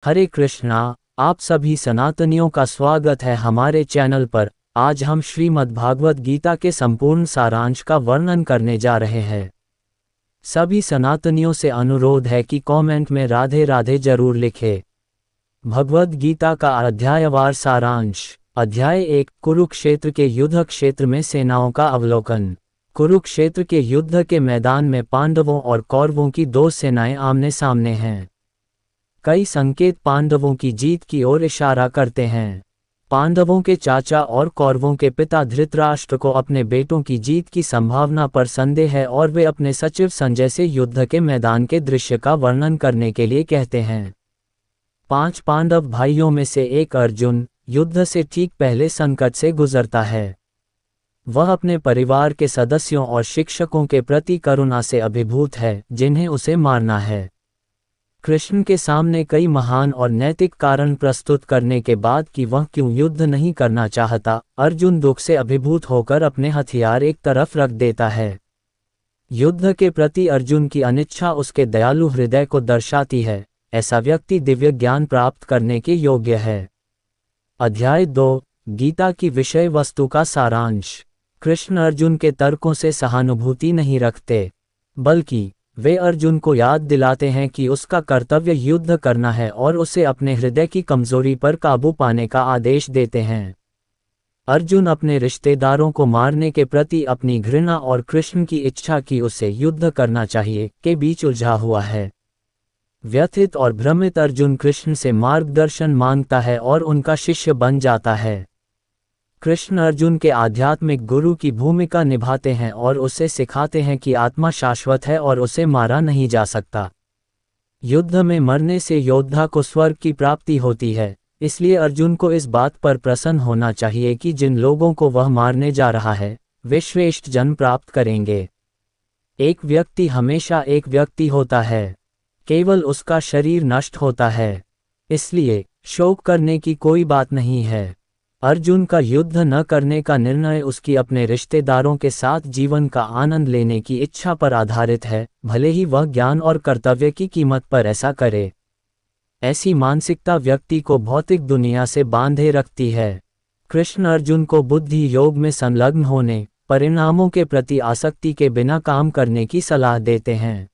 हरे कृष्णा। आप सभी सनातनियों का स्वागत है हमारे चैनल पर। आज हम श्रीमद् भागवत गीता के संपूर्ण सारांश का वर्णन करने जा रहे हैं। सभी सनातनियों से अनुरोध है कि कमेंट में राधे राधे जरूर लिखें। भगवद गीता का अध्यायवार सारांश। अध्याय 1। कुरुक्षेत्र के युद्ध क्षेत्र में सेनाओं का अवलोकन। कुरुक्षेत्र के युद्ध के मैदान में पांडवों और कौरवों की दो सेनाएं आमने सामने हैं। कई संकेत पांडवों की जीत की ओर इशारा करते हैं। पांडवों के चाचा और कौरवों के पिता धृतराष्ट्र को अपने बेटों की जीत की संभावना पर संदेह है और वे अपने सचिव संजय से युद्ध के मैदान के दृश्य का वर्णन करने के लिए कहते हैं। 5 पांडव भाइयों में से एक अर्जुन युद्ध से ठीक पहले संकट से गुजरता है। वह अपने परिवार के सदस्यों और शिक्षकों के प्रति करुणा से अभिभूत है जिन्हें उसे मारना है। कृष्ण के सामने कई महान और नैतिक कारण प्रस्तुत करने के बाद कि वह क्यों युद्ध नहीं करना चाहता, अर्जुन दुख से अभिभूत होकर अपने हथियार एक तरफ रख देता है। युद्ध के प्रति अर्जुन की अनिच्छा उसके दयालु हृदय को दर्शाती है। ऐसा व्यक्ति दिव्य ज्ञान प्राप्त करने के योग्य है। अध्याय 2। गीता की विषय वस्तु का सारांश। कृष्ण अर्जुन के तर्कों से सहानुभूति नहीं रखते, बल्कि वे अर्जुन को याद दिलाते हैं कि उसका कर्तव्य युद्ध करना है और उसे अपने हृदय की कमजोरी पर काबू पाने का आदेश देते हैं। अर्जुन अपने रिश्तेदारों को मारने के प्रति अपनी घृणा और कृष्ण की इच्छा कि उसे युद्ध करना चाहिए के बीच उलझा हुआ है। व्यथित और भ्रमित अर्जुन कृष्ण से मार्गदर्शन मांगता है और उनका शिष्य बन जाता है। कृष्ण अर्जुन के आध्यात्मिक गुरु की भूमिका निभाते हैं और उसे सिखाते हैं कि आत्मा शाश्वत है और उसे मारा नहीं जा सकता। युद्ध में मरने से योद्धा को स्वर्ग की प्राप्ति होती है, इसलिए अर्जुन को इस बात पर प्रसन्न होना चाहिए कि जिन लोगों को वह मारने जा रहा है वे श्रेष्ठ जन्म प्राप्त करेंगे। एक व्यक्ति हमेशा एक व्यक्ति होता है, केवल उसका शरीर नष्ट होता है, इसलिए शोक करने की कोई बात नहीं है। अर्जुन का युद्ध न करने का निर्णय उसकी अपने रिश्तेदारों के साथ जीवन का आनंद लेने की इच्छा पर आधारित है, भले ही वह ज्ञान और कर्तव्य की कीमत पर ऐसा करे। ऐसी मानसिकता व्यक्ति को भौतिक दुनिया से बांधे रखती है। कृष्ण अर्जुन को बुद्धि योग में संलग्न होने, परिणामों के प्रति आसक्ति के बिना काम करने की सलाह देते हैं।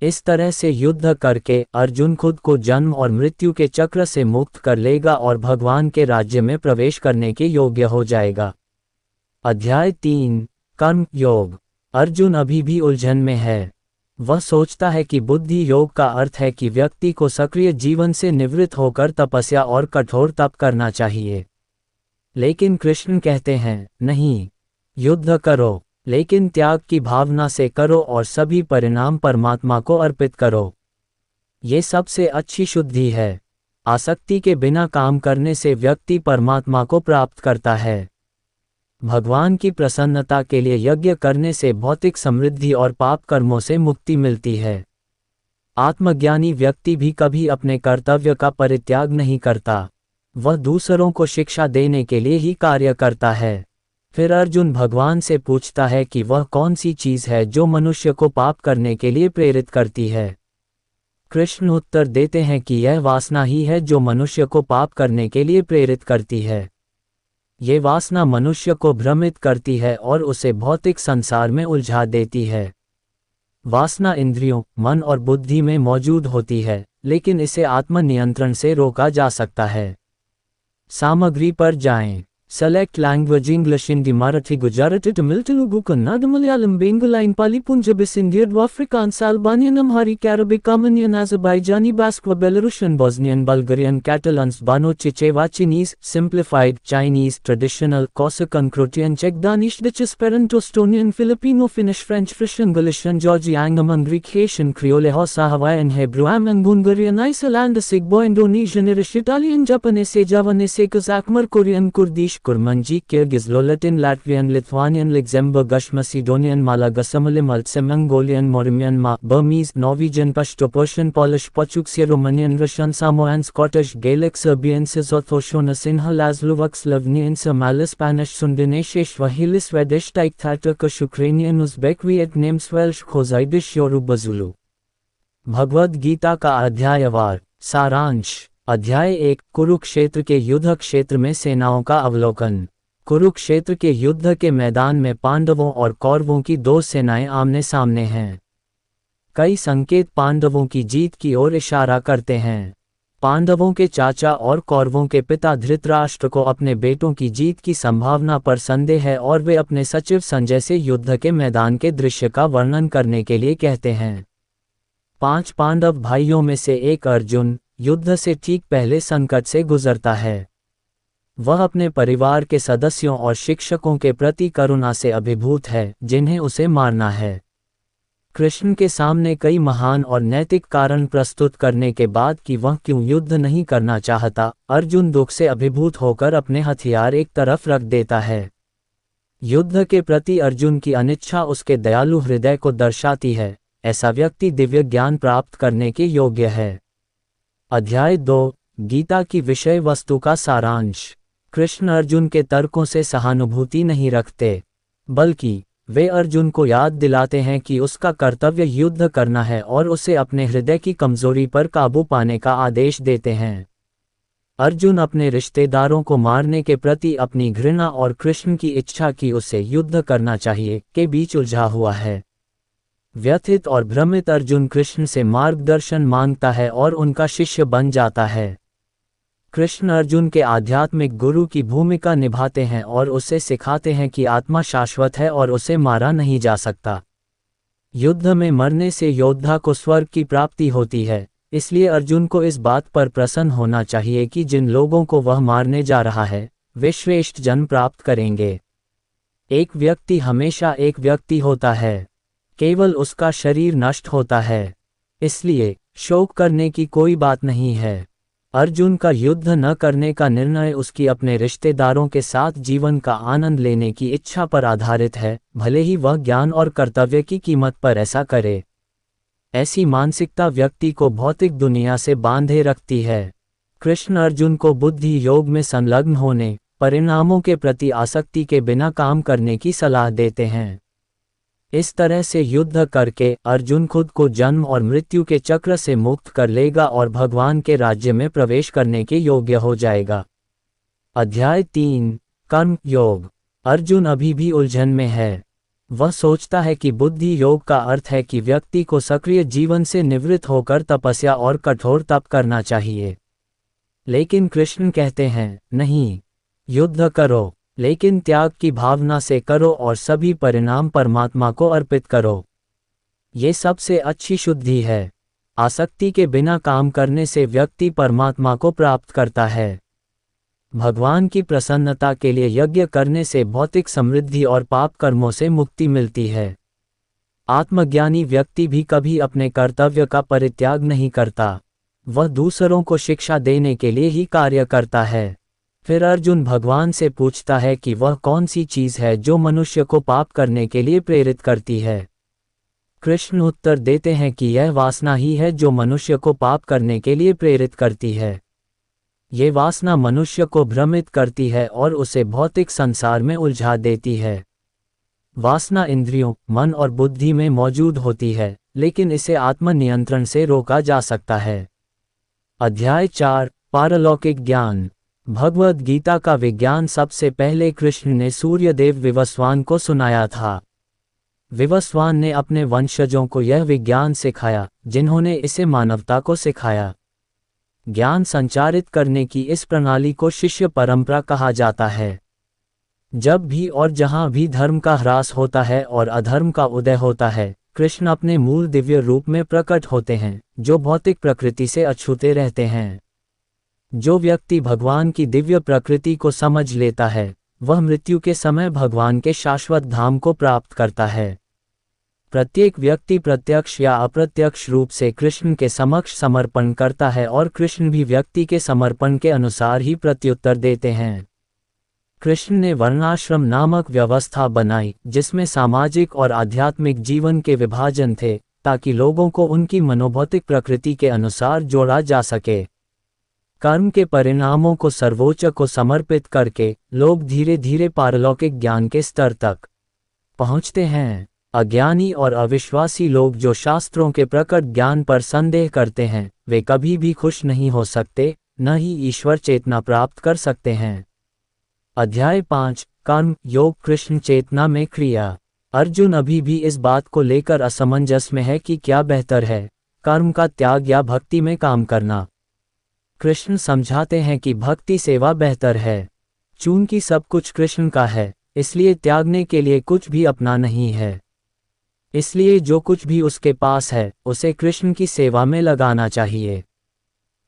इस तरह से युद्ध करके अर्जुन खुद को जन्म और मृत्यु के चक्र से मुक्त कर लेगा और भगवान के राज्य में प्रवेश करने के योग्य हो जाएगा। अध्याय 3। कर्म योग। अर्जुन अभी भी उलझन में है। वह सोचता है कि बुद्धि योग का अर्थ है कि व्यक्ति को सक्रिय जीवन से निवृत्त होकर तपस्या और कठोर तप करना चाहिए। लेकिन कृष्ण कहते हैं, नहीं, युद्ध करो, लेकिन त्याग की भावना से करो और सभी परिणाम परमात्मा को अर्पित करो। ये सबसे अच्छी शुद्धि है। आसक्ति के बिना काम करने से व्यक्ति परमात्मा को प्राप्त करता है। भगवान की प्रसन्नता के लिए यज्ञ करने से भौतिक समृद्धि और पाप कर्मों से मुक्ति मिलती है। आत्मज्ञानी व्यक्ति भी कभी अपने कर्तव्य का परित्याग नहीं करता, वह दूसरों को शिक्षा देने के लिए ही कार्य करता है। फिर अर्जुन भगवान से पूछता है कि वह कौन सी चीज है जो मनुष्य को पाप करने के लिए प्रेरित करती है। कृष्ण उत्तर देते हैं कि यह वासना ही है जो मनुष्य को पाप करने के लिए प्रेरित करती है। ये वासना मनुष्य को भ्रमित करती है और उसे भौतिक संसार में उलझा देती है। वासना इंद्रियों, मन और बुद्धि में मौजूद होती है, लेकिन इसे आत्मनियंत्रण से रोका जा सकता है। सामग्री पर जाएं। Select language English Hindi Marathi Gujarati Tamil Telugu Kannada Malayalam Bengali Nepali Punjabi Sindhi Afrikaans Albanian Amharic Arabic Armenian Azerbaijani Basque Belarusian Bosnian Bulgarian Catalans Bano Chichewa Chinese Simplified Chinese Traditional Corsican Croatian Czech Danish Dutch Esperanto Estonian Filipino Finnish French Frisian Galician Georgi Anglo Greek Haitian Creole Hausa Hawaiian Hebrew Amharic Hungarian Icelandic Igbo Indonesian Irish Italian Japanese Javanese Kazakh Korean Kurdish Kurmanji, Kyrgyz, Latin, Latvian, Lithuanian, Luxembourgish, Macedonian, Malagasy, Maltese, Mongolian, Myanmar, Burmese, Norwegian, Pashto, Persian, Polish, Portuguese, Romanian, Russian, Samoan, Scottish, Gaelic, Serbian, Szothoshona, Sinhala, Slovak, Slovenian, Somali, Spanish, Sundanese, Swahili, Swedish, Taik, Turkish, Ukrainian, Uzbek, Vietnamese, Welsh, Khozaidish, Yoruba, Zulu। Bhagavad Gita का अध्यायवार। सारांश। अध्याय 1, कुरुक्षेत्र के युद्ध क्षेत्र में सेनाओं का अवलोकन। कुरुक्षेत्र के युद्ध के मैदान में पांडवों और कौरवों की दो सेनाएं आमने सामने हैं। कई संकेत पांडवों की जीत की ओर इशारा करते हैं। पांडवों के चाचा और कौरवों के पिता धृतराष्ट्र को अपने बेटों की जीत की संभावना पर संदेह है और वे अपने सचिव संजय से युद्ध के मैदान के दृश्य का वर्णन करने के लिए कहते हैं। 5 पांडव भाइयों में से एक अर्जुन युद्ध से ठीक पहले संकट से गुजरता है। वह अपने परिवार के सदस्यों और शिक्षकों के प्रति करुणा से अभिभूत है, जिन्हें उसे मारना है। कृष्ण के सामने कई महान और नैतिक कारण प्रस्तुत करने के बाद कि वह क्यों युद्ध नहीं करना चाहता, अर्जुन दुख से अभिभूत होकर अपने हथियार एक तरफ रख देता है। युद्ध के प्रति अर्जुन की अनिच्छा उसके दयालु हृदय को दर्शाती है। ऐसा व्यक्ति दिव्य ज्ञान प्राप्त करने के योग्य है। अध्याय 2, गीता की विषय वस्तु का सारांश। कृष्ण अर्जुन के तर्कों से सहानुभूति नहीं रखते, बल्कि वे अर्जुन को याद दिलाते हैं कि उसका कर्तव्य युद्ध करना है और उसे अपने हृदय की कमजोरी पर काबू पाने का आदेश देते हैं। अर्जुन अपने रिश्तेदारों को मारने के प्रति अपनी घृणा और कृष्ण की इच्छा कि उसे युद्ध करना चाहिए के बीच उलझा हुआ है। व्यथित और भ्रमित अर्जुन कृष्ण से मार्गदर्शन मांगता है और उनका शिष्य बन जाता है। कृष्ण अर्जुन के आध्यात्मिक गुरु की भूमिका निभाते हैं और उसे सिखाते हैं कि आत्मा शाश्वत है और उसे मारा नहीं जा सकता। युद्ध में मरने से योद्धा को स्वर्ग की प्राप्ति होती है, इसलिए अर्जुन को इस बात पर प्रसन्न होना चाहिए कि जिन लोगों को वह मारने जा रहा है वे श्रेष्ठ जन्म प्राप्त करेंगे। एक व्यक्ति हमेशा एक व्यक्ति होता है, केवल उसका शरीर नष्ट होता है, इसलिए शोक करने की कोई बात नहीं है। अर्जुन का युद्ध न करने का निर्णय उसकी अपने रिश्तेदारों के साथ जीवन का आनंद लेने की इच्छा पर आधारित है, भले ही वह ज्ञान और कर्तव्य की कीमत पर ऐसा करे। ऐसी मानसिकता व्यक्ति को भौतिक दुनिया से बांधे रखती है। कृष्ण अर्जुन को बुद्धि योग में संलग्न होने, परिणामों के प्रति आसक्ति के बिना काम करने की सलाह देते हैं। इस तरह से युद्ध करके अर्जुन खुद को जन्म और मृत्यु के चक्र से मुक्त कर लेगा और भगवान के राज्य में प्रवेश करने के योग्य हो जाएगा। अध्याय 3, कर्म योग। अर्जुन अभी भी उलझन में है। वह सोचता है कि बुद्धि योग का अर्थ है कि व्यक्ति को सक्रिय जीवन से निवृत्त होकर तपस्या और कठोर तप करना चाहिए। लेकिन कृष्ण कहते हैं, नहीं, युद्ध करो, लेकिन त्याग की भावना से करो और सभी परिणाम परमात्मा को अर्पित करो। ये सबसे अच्छी शुद्धि है। आसक्ति के बिना काम करने से व्यक्ति परमात्मा को प्राप्त करता है। भगवान की प्रसन्नता के लिए यज्ञ करने से भौतिक समृद्धि और पाप कर्मों से मुक्ति मिलती है। आत्मज्ञानी व्यक्ति भी कभी अपने कर्तव्य का परित्याग नहीं करता, वह दूसरों को शिक्षा देने के लिए ही कार्य करता है। फिर अर्जुन भगवान से पूछता है कि वह कौन सी चीज है जो मनुष्य को पाप करने के लिए प्रेरित करती है। कृष्ण उत्तर देते हैं कि यह वासना ही है जो मनुष्य को पाप करने के लिए प्रेरित करती है। ये वासना मनुष्य को भ्रमित करती है और उसे भौतिक संसार में उलझा देती है। वासना इंद्रियों, मन और बुद्धि में मौजूद होती है, लेकिन इसे आत्मनियंत्रण से रोका जा सकता है। अध्याय 4, पारलौकिक ज्ञान। भगवद गीता का विज्ञान सबसे पहले कृष्ण ने सूर्यदेव विवस्वान को सुनाया था। विवस्वान ने अपने वंशजों को यह विज्ञान सिखाया, जिन्होंने इसे मानवता को सिखाया। ज्ञान संचारित करने की इस प्रणाली को शिष्य परंपरा कहा जाता है। जब भी और जहां भी धर्म का ह्रास होता है और अधर्म का उदय होता है, कृष्ण अपने मूल दिव्य रूप में प्रकट होते हैं, जो भौतिक प्रकृति से अछूते रहते हैं। जो व्यक्ति भगवान की दिव्य प्रकृति को समझ लेता है, वह मृत्यु के समय भगवान के शाश्वत धाम को प्राप्त करता है। प्रत्येक व्यक्ति प्रत्यक्ष या अप्रत्यक्ष रूप से कृष्ण के समक्ष समर्पण करता है और कृष्ण भी व्यक्ति के समर्पण के अनुसार ही प्रत्युत्तर देते हैं। कृष्ण ने वर्णाश्रम नामक व्यवस्था बनाई, जिसमें सामाजिक और आध्यात्मिक जीवन के विभाजन थे, ताकि लोगों को उनकी मनोभौतिक प्रकृति के अनुसार जोड़ा जा सके। कर्म के परिणामों को सर्वोच्च को समर्पित करके लोग धीरे धीरे पारलौकिक ज्ञान के स्तर तक पहुंचते हैं। अज्ञानी और अविश्वासी लोग जो शास्त्रों के प्रकट ज्ञान पर संदेह करते हैं, वे कभी भी खुश नहीं हो सकते, न ही ईश्वर चेतना प्राप्त कर सकते हैं। अध्याय 5 कर्म योग कृष्ण चेतना में क्रिया। अर्जुन अभी भी इस बात को लेकर असमंजस में है कि क्या बेहतर है, कर्म का त्याग या भक्ति में काम करना। कृष्ण समझाते हैं कि भक्ति सेवा बेहतर है। चूंकि सब कुछ कृष्ण का है, इसलिए त्यागने के लिए कुछ भी अपना नहीं है। इसलिए जो कुछ भी उसके पास है, उसे कृष्ण की सेवा में लगाना चाहिए।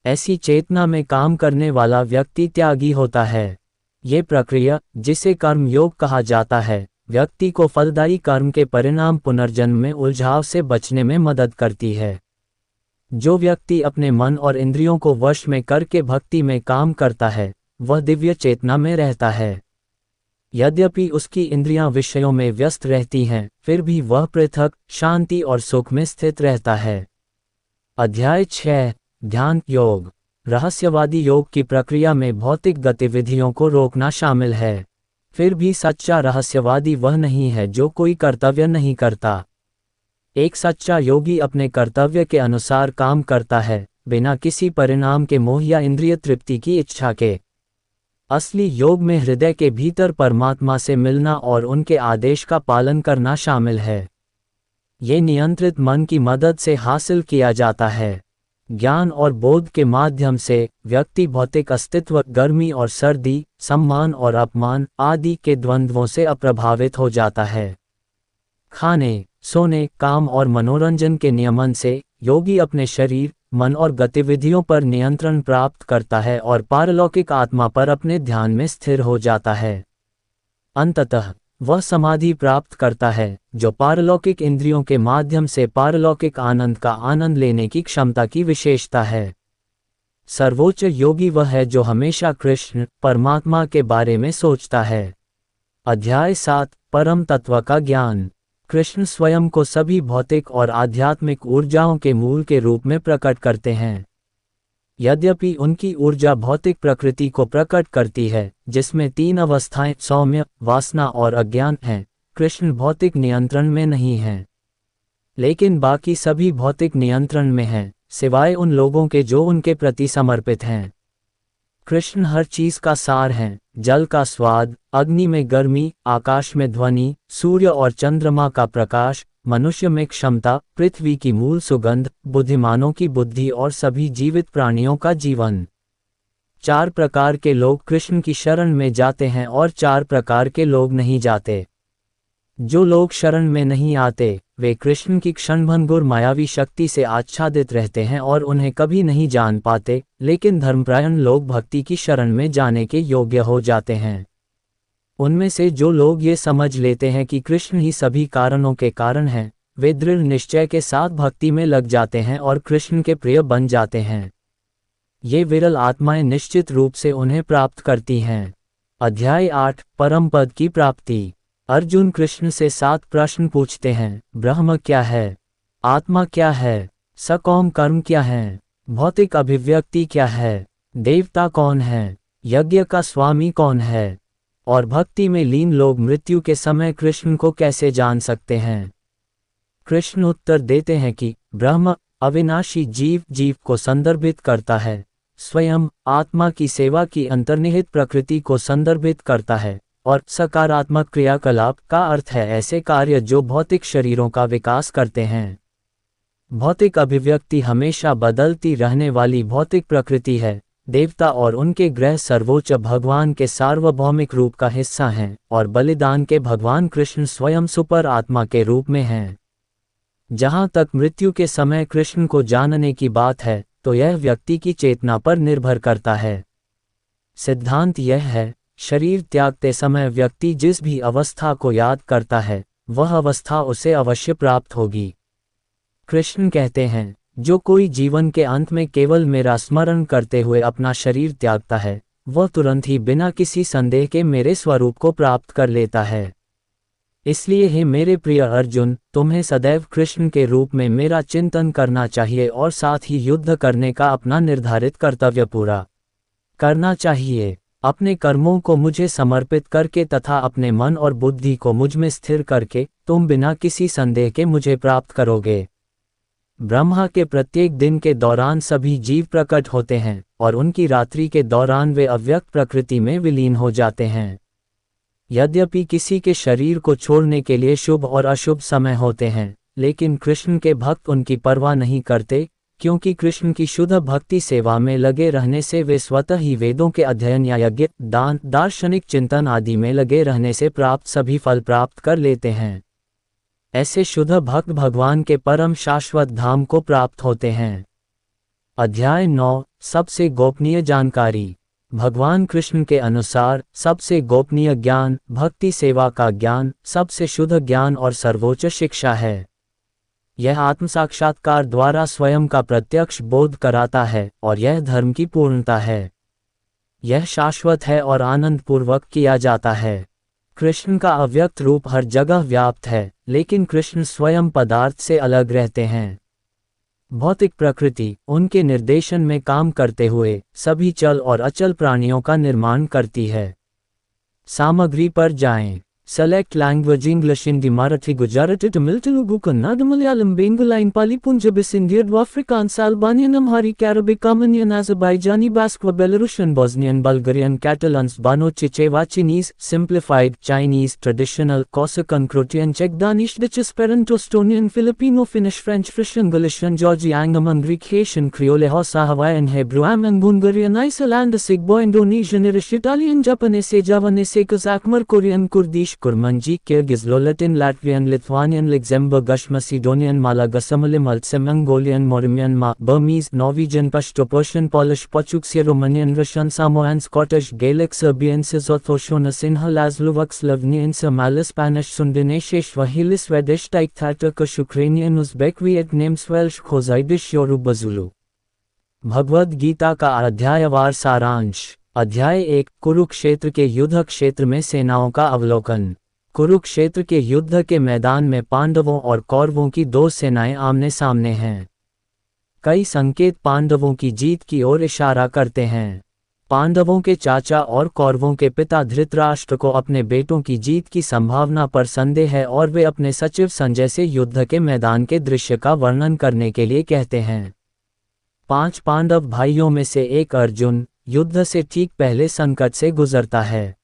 ऐसी चेतना में काम करने वाला व्यक्ति त्यागी होता है। ये प्रक्रिया, जिसे कर्म योग कहा जाता है, व्यक्ति को फलदायी कर्म के परिणाम पुनर्जन्म में उलझाव से बचने में मदद करती है। जो व्यक्ति अपने मन और इंद्रियों को वश में करके भक्ति में काम करता है, वह दिव्य चेतना में रहता है। यद्यपि उसकी इंद्रियां विषयों में व्यस्त रहती हैं, फिर भी वह पृथक, शांति और सुख में स्थित रहता है। अध्याय 6 ध्यान योग। रहस्यवादी योग की प्रक्रिया में भौतिक गतिविधियों को रोकना शामिल है। फिर भी सच्चा रहस्यवादी वह नहीं है जो कोई कर्तव्य नहीं करता। एक सच्चा योगी अपने कर्तव्य के अनुसार काम करता है, बिना किसी परिणाम के मोह या इंद्रिय तृप्ति की इच्छा के। असली योग में हृदय के भीतर परमात्मा से मिलना और उनके आदेश का पालन करना शामिल है। ये नियंत्रित मन की मदद से हासिल किया जाता है। ज्ञान और बोध के माध्यम से व्यक्ति भौतिक अस्तित्व, गर्मी और सर्दी, सम्मान और अपमान आदि के द्वंद्वों से अप्रभावित हो जाता है। खाने, सोने, काम और मनोरंजन के नियमन से योगी अपने शरीर, मन और गतिविधियों पर नियंत्रण प्राप्त करता है और पारलौकिक आत्मा पर अपने ध्यान में स्थिर हो जाता है। अंततः वह समाधि प्राप्त करता है, जो पारलौकिक इंद्रियों के माध्यम से पारलौकिक आनंद का आनंद लेने की क्षमता की विशेषता है। सर्वोच्च योगी वह है जो हमेशा कृष्ण, परमात्मा के बारे में सोचता है। अध्याय 7 परम तत्व का ज्ञान। कृष्ण स्वयं को सभी भौतिक और आध्यात्मिक ऊर्जाओं के मूल के रूप में प्रकट करते हैं। यद्यपि उनकी ऊर्जा भौतिक प्रकृति को प्रकट करती है, जिसमें 3 अवस्थाएं सौम्य, वासना और अज्ञान हैं, कृष्ण भौतिक नियंत्रण में नहीं हैं। लेकिन बाकी सभी भौतिक नियंत्रण में हैं, सिवाय उन लोगों के जो उनके प्रति समर्पित हैं। कृष्ण हर चीज का सार हैं, जल का स्वाद, अग्नि में गर्मी, आकाश में ध्वनि, सूर्य और चंद्रमा का प्रकाश, मनुष्य में क्षमता, पृथ्वी की मूल सुगंध, बुद्धिमानों की बुद्धि और सभी जीवित प्राणियों का जीवन। 4 प्रकार के लोग कृष्ण की शरण में जाते हैं और 4 प्रकार के लोग नहीं जाते। जो लोग शरण में नहीं आते, वे कृष्ण की क्षणभंगुर मायावी शक्ति से आच्छादित रहते हैं और उन्हें कभी नहीं जान पाते, लेकिन धर्मपरायण लोग भक्ति की शरण में जाने के योग्य हो जाते हैं। उनमें से जो लोग ये समझ लेते हैं कि कृष्ण ही सभी कारणों के कारण हैं, वे दृढ़ निश्चय के साथ भक्ति में लग जाते हैं और कृष्ण के प्रिय बन जाते हैं। ये विरल आत्माएं निश्चित रूप से उन्हें प्राप्त करती हैं। अध्याय 8 परम पद की प्राप्ति। अर्जुन कृष्ण से 7 प्रश्न पूछते हैं। ब्रह्म क्या है? आत्मा क्या है? सकौम कर्म क्या है? भौतिक अभिव्यक्ति क्या है? देवता कौन है? यज्ञ का स्वामी कौन है? और भक्ति में लीन लोग मृत्यु के समय कृष्ण को कैसे जान सकते हैं? कृष्ण उत्तर देते हैं कि ब्रह्म अविनाशी जीव को संदर्भित करता है, स्वयं आत्मा की सेवा की अंतर्निहित प्रकृति को संदर्भित करता है, और सकारात्मक क्रियाकलाप का अर्थ है ऐसे कार्य जो भौतिक शरीरों का विकास करते हैं। भौतिक अभिव्यक्ति हमेशा बदलती रहने वाली भौतिक प्रकृति है। देवता और उनके ग्रह सर्वोच्च भगवान के सार्वभौमिक रूप का हिस्सा हैं, और बलिदान के भगवान कृष्ण स्वयं सुपर आत्मा के रूप में हैं। जहाँ तक मृत्यु के समय कृष्ण को जानने की बात है, तो यह व्यक्ति की चेतना पर निर्भर करता है। सिद्धांत यह है, शरीर त्यागते समय व्यक्ति जिस भी अवस्था को याद करता है, वह अवस्था उसे अवश्य प्राप्त होगी। कृष्ण कहते हैं, जो कोई जीवन के अंत में केवल मेरा स्मरण करते हुए अपना शरीर त्यागता है, वह तुरंत ही बिना किसी संदेह के मेरे स्वरूप को प्राप्त कर लेता है। इसलिए हे मेरे प्रिय अर्जुन, तुम्हें सदैव कृष्ण के रूप में मेरा चिंतन करना चाहिए और साथ ही युद्ध करने का अपना निर्धारित कर्तव्य पूरा करना चाहिए। अपने कर्मों को मुझे समर्पित करके तथा अपने मन और बुद्धि को मुझ में स्थिर करके तुम बिना किसी संदेह के मुझे प्राप्त करोगे। ब्रह्मा के प्रत्येक दिन के दौरान सभी जीव प्रकट होते हैं और उनकी रात्रि के दौरान वे अव्यक्त प्रकृति में विलीन हो जाते हैं। यद्यपि किसी के शरीर को छोड़ने के लिए शुभ और अशुभ समय होते हैं, लेकिन कृष्ण के भक्त उनकी परवाह नहीं करते, क्योंकि कृष्ण की शुद्ध भक्ति सेवा में लगे रहने से वे स्वतः ही वेदों के अध्ययन या यज्ञ, दान, दार्शनिक चिंतन आदि में लगे रहने से प्राप्त सभी फल प्राप्त कर लेते हैं। ऐसे शुद्ध भक्त भगवान के परम शाश्वत धाम को प्राप्त होते हैं। अध्याय 9 सबसे गोपनीय जानकारी। भगवान कृष्ण के अनुसार सबसे गोपनीय ज्ञान भक्ति सेवा का ज्ञान, सबसे शुद्ध ज्ञान और सर्वोच्च शिक्षा है। यह आत्मसाक्षात्कार द्वारा स्वयं का प्रत्यक्ष बोध कराता है और यह धर्म की पूर्णता है। यह शाश्वत है और आनंद पूर्वक किया जाता है। कृष्ण का अव्यक्त रूप हर जगह व्याप्त है, लेकिन कृष्ण स्वयं पदार्थ से अलग रहते हैं। भौतिक प्रकृति उनके निर्देशन में काम करते हुए सभी चल और अचल प्राणियों का निर्माण करती है। सामग्री पर जाएं। Select language English, Hindi, Marathi, Gujarati, Tamil, Telugu, Kannada, Malayalam, Bengali, Nepali, Punjabi, Sindhi, Afrikaans, Albanian, Amharic, Arabic, Armenian, Azerbaijani, Basque, Belarusian, Bosnian, Bulgarian, Catalans, बानो, Chichewa, Chinese, simplified, Chinese, traditional, Corsican, Croatian, चेक, Danish, Dutch, Esperanto, Estonian, Filipino, Finnish, French, Frisian, Galician, Georgian, एंगमन, Greek, Haitian, Creole, Hausa, Hawaiian, Hebrew, आर्मन, Bulgarian, Icelandic, बो, Indonesian, irish, Italian, Japanese, Javanese, Kazakh, Korean, Kurdish, Kurmanji, Kyrgyz, Latin, लैट्वियन, Lithuanian, Luxembourg, Macedonian, Malagasy Malay, Maltese, Mongolian, मोरिमियन, Burmese, Norwegian, Pashto, Persian, Polish, Portuguese, Romanian, Russian, Samoan, Scottish, Gaelic, Serbian, Sesotho Shona, सिन्हा, लाज़लोवक, Slovenian, Somali, Spanish, Sundanese, Swahili, Swedish, Tajik, Turkish, Ukrainian, Uzbek, Vietnamese, Welsh, Xhosa Yiddish, Yoruba, Zulu. Bhagavad Gita का अध्यायवार सारांश। अध्याय 1 कुरुक्षेत्र के युद्ध क्षेत्र में सेनाओं का अवलोकन। कुरुक्षेत्र के युद्ध के मैदान में पांडवों और कौरवों की दो सेनाएं आमने सामने हैं। कई संकेत पांडवों की जीत की ओर इशारा करते हैं। पांडवों के चाचा और कौरवों के पिता धृतराष्ट्र को अपने बेटों की जीत की संभावना पर संदेह है और वे अपने सचिव संजय से युद्ध के मैदान के दृश्य का वर्णन करने के लिए कहते हैं। 5 पांडव भाइयों में से एक अर्जुन युद्ध से ठीक पहले संकट से गुजरता है।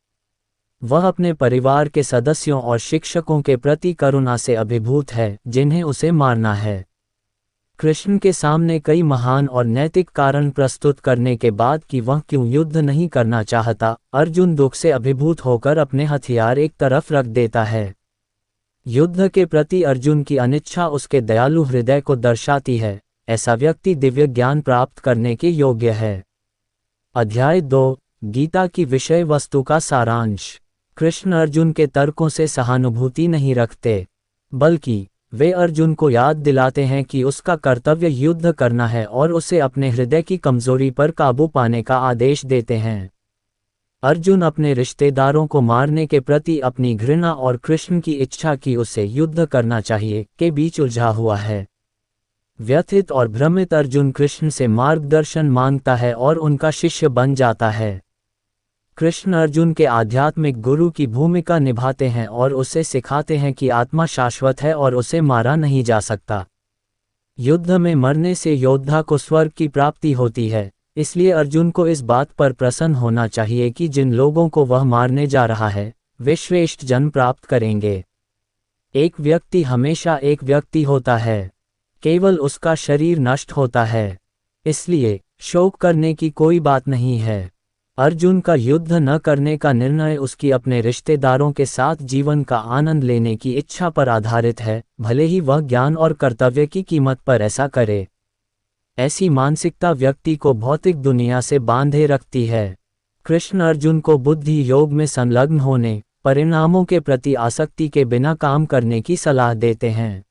वह अपने परिवार के सदस्यों और शिक्षकों के प्रति करुणा से अभिभूत है, जिन्हें उसे मारना है। कृष्ण के सामने कई महान और नैतिक कारण प्रस्तुत करने के बाद कि वह क्यों युद्ध नहीं करना चाहता, अर्जुन दुख से अभिभूत होकर अपने हथियार एक तरफ रख देता है। युद्ध के प्रति अर्जुन की अनिच्छा उसके दयालु हृदय को दर्शाती है। ऐसा व्यक्ति दिव्य ज्ञान प्राप्त करने के योग्य है। अध्याय 2 गीता की विषय वस्तु का सारांश। कृष्ण अर्जुन के तर्कों से सहानुभूति नहीं रखते, बल्कि वे अर्जुन को याद दिलाते हैं कि उसका कर्तव्य युद्ध करना है और उसे अपने हृदय की कमजोरी पर काबू पाने का आदेश देते हैं। अर्जुन अपने रिश्तेदारों को मारने के प्रति अपनी घृणा और कृष्ण की इच्छा कि उसे युद्ध करना चाहिए के बीच उलझा हुआ है। व्यथित और भ्रमित अर्जुन कृष्ण से मार्गदर्शन मांगता है और उनका शिष्य बन जाता है। कृष्ण अर्जुन के आध्यात्मिक गुरु की भूमिका निभाते हैं और उसे सिखाते हैं कि आत्मा शाश्वत है और उसे मारा नहीं जा सकता। युद्ध में मरने से योद्धा को स्वर्ग की प्राप्ति होती है, इसलिए अर्जुन को इस बात पर प्रसन्न होना चाहिए कि जिन लोगों को वह मारने जा रहा है वे श्रेष्ठ जन्म प्राप्त करेंगे। एक व्यक्ति हमेशा एक व्यक्ति होता है, केवल उसका शरीर नष्ट होता है, इसलिए शोक करने की कोई बात नहीं है। अर्जुन का युद्ध न करने का निर्णय उसकी अपने रिश्तेदारों के साथ जीवन का आनंद लेने की इच्छा पर आधारित है, भले ही वह ज्ञान और कर्तव्य की कीमत पर ऐसा करे। ऐसी मानसिकता व्यक्ति को भौतिक दुनिया से बांधे रखती है। कृष्ण अर्जुन को बुद्धि योग में संलग्न होने, परिणामों के प्रति आसक्ति के बिना काम करने की सलाह देते हैं।